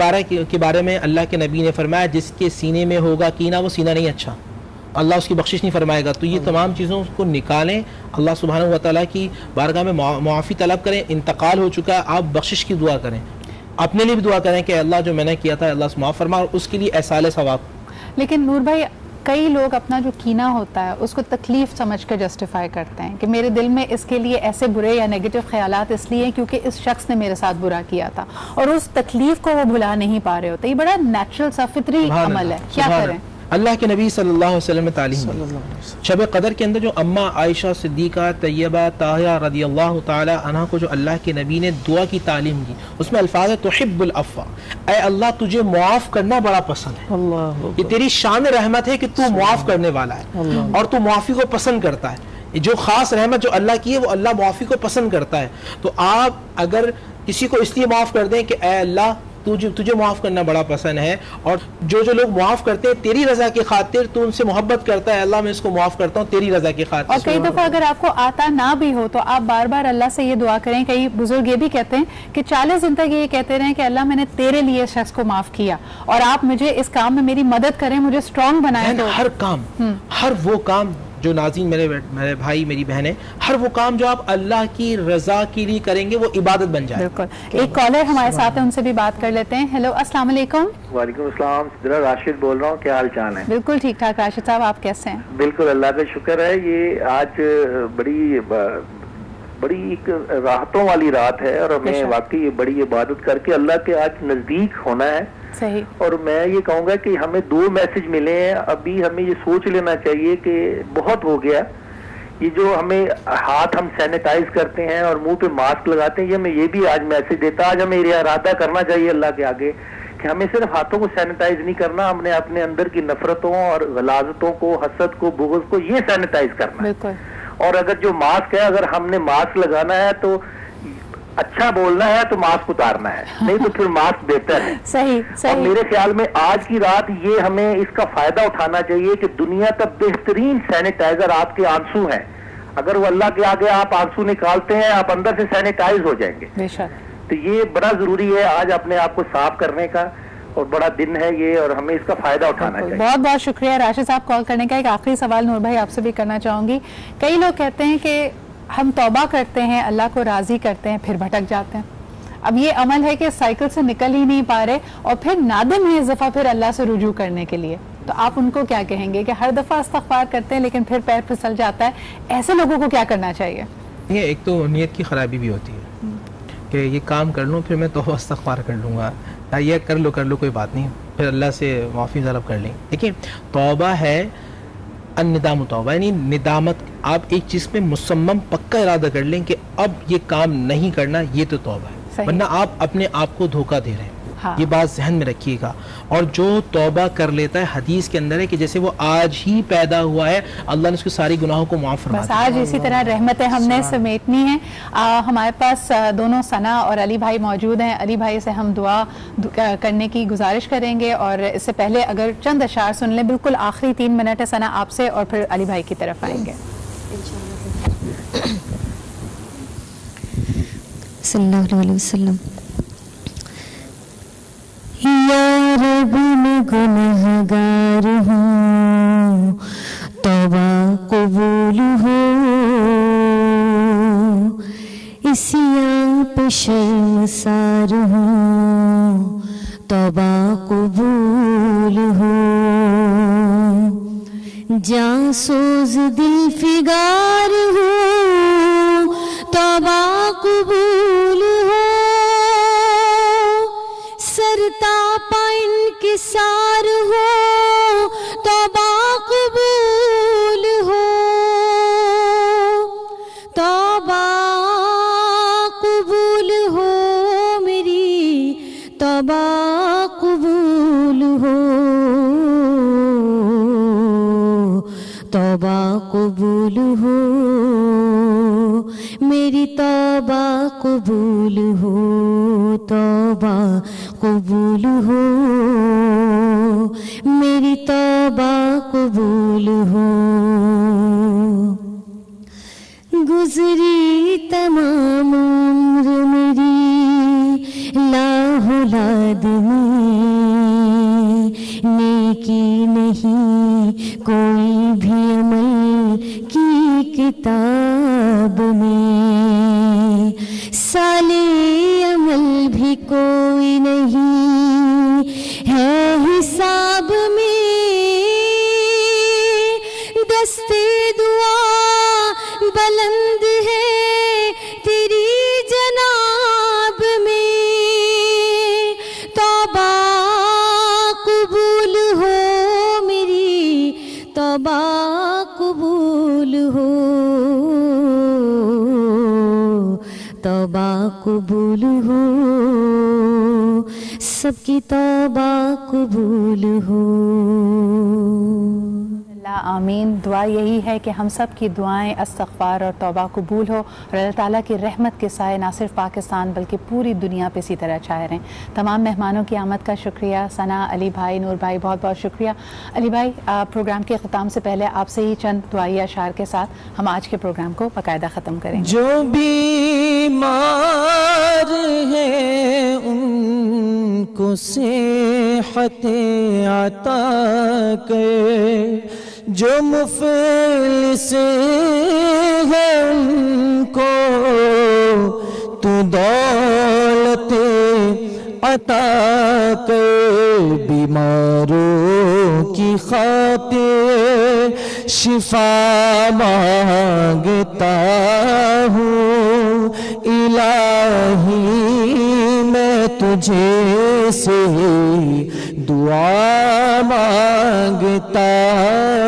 बारे में अल्लाह के नबी ने फरमाया जिसके सीने में होगा कीना वो सीना नहीं अच्छा, अल्लाह उसकी बख्शिश नहीं फरमाएगा। तो ये तमाम चीज़ों को निकालें, अल्लाह सुब्हानहू व तआला की बारगाह में मुआफ़ी तलब करें। इंतकाल हो चुका है, आप बख्शिश की दुआ करें, अपने लिए भी दुआ करें कि अल्लाह जो मैंने किया था अल्लाह से माफ़ फरमा, और उसके लिए एहसाल सवाब। लेकिन नूर भाई कई लोग अपना जो कीना होता है उसको तकलीफ समझ कर जस्टिफाई करते हैं कि मेरे दिल में इसके लिए ऐसे बुरे या नेगेटिव ख्यालात इसलिए क्योंकि इस शख्स ने मेरे साथ बुरा किया था, और उस तकलीफ को वो भुला नहीं पा रहे होते। ये बड़ा नेचुरल सा फितरी अमल है, क्या करें? अल्लाह के नबी सल्लल्लाहु अलैहि वसल्लम ने तालीम दी। शब कदर के अंदर जो अम्मा आयशा सिद्दीका तैयबा ताहिरा रदियल्लाहु ताला अन्हा को जो अल्लाह के नबी ने दुआ की तालीम दी, उसमें अल्फाज है तुहिब्बुल अफ़्वा, ऐ अल्लाह तुझे मुआफ़ करना बड़ा पसंद है। अल्लाह, ये तेरी शान रहमत है कि तू मुआफ़ करने वाला है और तू मुआफ़ी को पसंद करता है। जो खास रहमत जो अल्लाह की है वो अल्लाह मुआफ़ी को पसंद करता है। तो आप अगर किसी को इसलिए माफ़ कर दें कि ऐ अल्लाह तुझे माफ़ करना बड़ा पसंद है, और जो लोग माफ़ करते हैं तेरी रज़ा की खातिर, तू उनसे मोहब्बत करता है, अल्लाह मैं इसको माफ़ करता हूँ तेरी रज़ा की खातिर। और कई दफ़ा अगर आपको आता ना भी हो तो आप बार बार अल्लाह से ये दुआ करें। कई बुजुर्ग ये भी कहते हैं कि 40 दिन तक ये कहते रहें कि अल्लाह मैंने तेरे लिए शख्स को माफ़ किया और आप मुझे इस काम में मेरी मदद करें, मुझे स्ट्रॉन्ग बनाएं। तो हर काम, हर वो काम जो नाज़रीन मेरे भाई मेरी बहनें, हर वो काम जो आप अल्लाह की रज़ा के लिए करेंगे वो इबादत बन जाए। बिल्कुल। एक कॉलर हमारे साथ है, उनसे भी बात कर लेते हैं। हेलो, अस्सलाम वालेकुम। वालेकुम अस्सलाम, सिद्रा राशिद बोल रहा हूँ, क्या हाल चाल है? बिल्कुल ठीक ठाक राशिद साहब, आप कैसे हैं? बिल्कुल अल्लाह का शुक्र है। ये आज बड़ी एक राहतों वाली रात है और हमें वाकई ये बड़ी इबादत करके अल्लाह के आज नजदीक होना है। सही। और मैं ये कहूँगा कि हमें 2 मैसेज मिले हैं। अभी हमें ये सोच लेना चाहिए कि बहुत हो गया ये जो हमें हाथ हम सैनिटाइज करते हैं और मुंह पे मास्क लगाते हैं, ये हमें ये भी आज मैसेज देता है। आज हमें इरादा करना चाहिए अल्लाह के आगे कि हमें सिर्फ हाथों को सैनिटाइज नहीं करना, हमने अपने अंदर की नफरतों और गलाजतों को, हसद को, बुग़्ज़ को ये सैनिटाइज करना है। और अगर जो मास्क है, अगर हमने मास्क लगाना है तो अच्छा बोलना है तो मास्क उतारना है, नहीं तो फिर मास्क बेहतर है। सही, सही। और मेरे ख्याल में आज की रात ये हमें इसका फायदा उठाना चाहिए कि दुनिया का बेहतरीन सैनिटाइजर आपके आंसू हैं। अगर वो अल्लाह के आगे आप आंसू निकालते हैं, आप अंदर से सैनिटाइज हो जाएंगे। तो ये बड़ा जरूरी है आज अपने आप को साफ करने का, और बड़ा दिन है ये, और हमें इसका फायदा उठाना चाहिए। बहुत बहुत शुक्रिया राशिद साहब कॉल करने का। एक आखिरी सवाल नूर भाई आपसे भी करना चाहूंगी। कई लोग कहते हैं कि हम तौबा करते हैं, अल्लाह को राजी करते हैं, फिर भटक जाते हैं। अब ये अमल है कि साइकिल से निकल ही नहीं पा रहे और फिर नादिम है इस दफा फिर अल्लाह से रुजू करने के लिए, तो आप उनको क्या कहेंगे कि हर दफा इस्तग़फ़ार करते हैं लेकिन फिर पैर फिसल जाता है, ऐसे लोगों को क्या करना चाहिए? ये एक तो नीयत की खराबी भी होती है कि ये काम कर लूँ फिर मैं तौबा इस्तग़फ़ार कर लूँगा, या ये कर लो कोई बात नहीं, फिर अल्लाह से माफ़ी तलब कर लेंगे। देखिए तौबा है अन्निदाम तौबा, यानी निदामत। आप एक चीज़ पे मुसम्मम पक्का इरादा कर लें कि अब ये काम नहीं करना, ये तो तौबा है, वरना आप अपने आप को धोखा दे रहे हैं। हाँ। ये बात जहन में रखिएगा। और जो तौबा कर लेता है, हदीस के अंदर है कि जैसे वो आज ही पैदा हुआ है, अल्लाह ने उसके सारी गुनाहों को माफ़ फरमा दिया। आज इसी तरह रहमतें हमने समेटनी है। हमारे पास दोनों सना और अली भाई मौजूद हैं। अली भाई से हम दुआ करने की गुजारिश करेंगे, और इससे पहले अगर चंद अशार सुन लें, बिल्कुल आखिरी 3 मिनट है सना आपसे, और फिर अली भाई की तरफ आएंगे। सल्लल्लाहु अलैहि वसल्लम। या रब मैं गुनहगार हूँ, तौबा कबूल हो, इसियां पे शर्मसार हूँ, तौबा कबूल हो, जान सोज दिल फिगार हूँ, तौबा कबूल हो, सरता पाइन किसार हो, तौबा कबूल हो, तौबा कबूल हो मेरी, तौबा कबूल हो, तौबा कबूल हो मेरी, तौबा कबूल हो, तौबा कबूल हो मेरी, तौबा कबूल हो। गुजरी तमाम उम्र मेरी कोई भी अमल की किताब में, साले अमल भी कोई नहीं है हिसाब में, दस्ते दुआ बुलंद है तेरी जनाब में, तौबा कबूल हो मेरी, तौबा कबूल हो, तौबा कबूल हो, सबकी तौबा कबूल हो। आमीन। दुआ यही है कि हम सब की दुआएं, इस्तग़फ़ार और तौबा कबूल हो और अल्लाह ताला की रहमत के साए ना सिर्फ पाकिस्तान बल्कि पूरी दुनिया पे इसी तरह छाए रहें। तमाम मेहमानों की आमद का शुक्रिया। सना, अली भाई, नूर भाई, बहुत बहुत शुक्रिया। अली भाई, प्रोग्राम के ख़त्म से पहले आपसे ही चंद दुआई अशार के साथ हम आज के प्रोग्राम को बाकायदा ख़त्म करेंगे। जो बीमार हैं उनको सेहत अता कर, जो मुफलिस है उनको तू दौलत अता कर, बीमारों की खातिर शिफा मांगता हूँ इलाही मैं तुझे से दुआ मांगता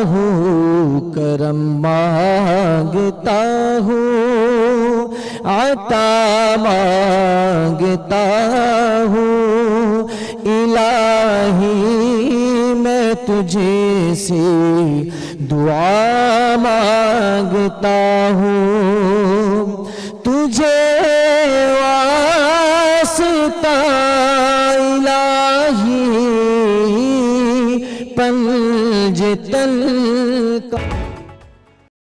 हूँ, करम मांगता हूँ, आता मांगता हूँ इलाही मैं तुझे से दुआ मांगता हूँ, तुझे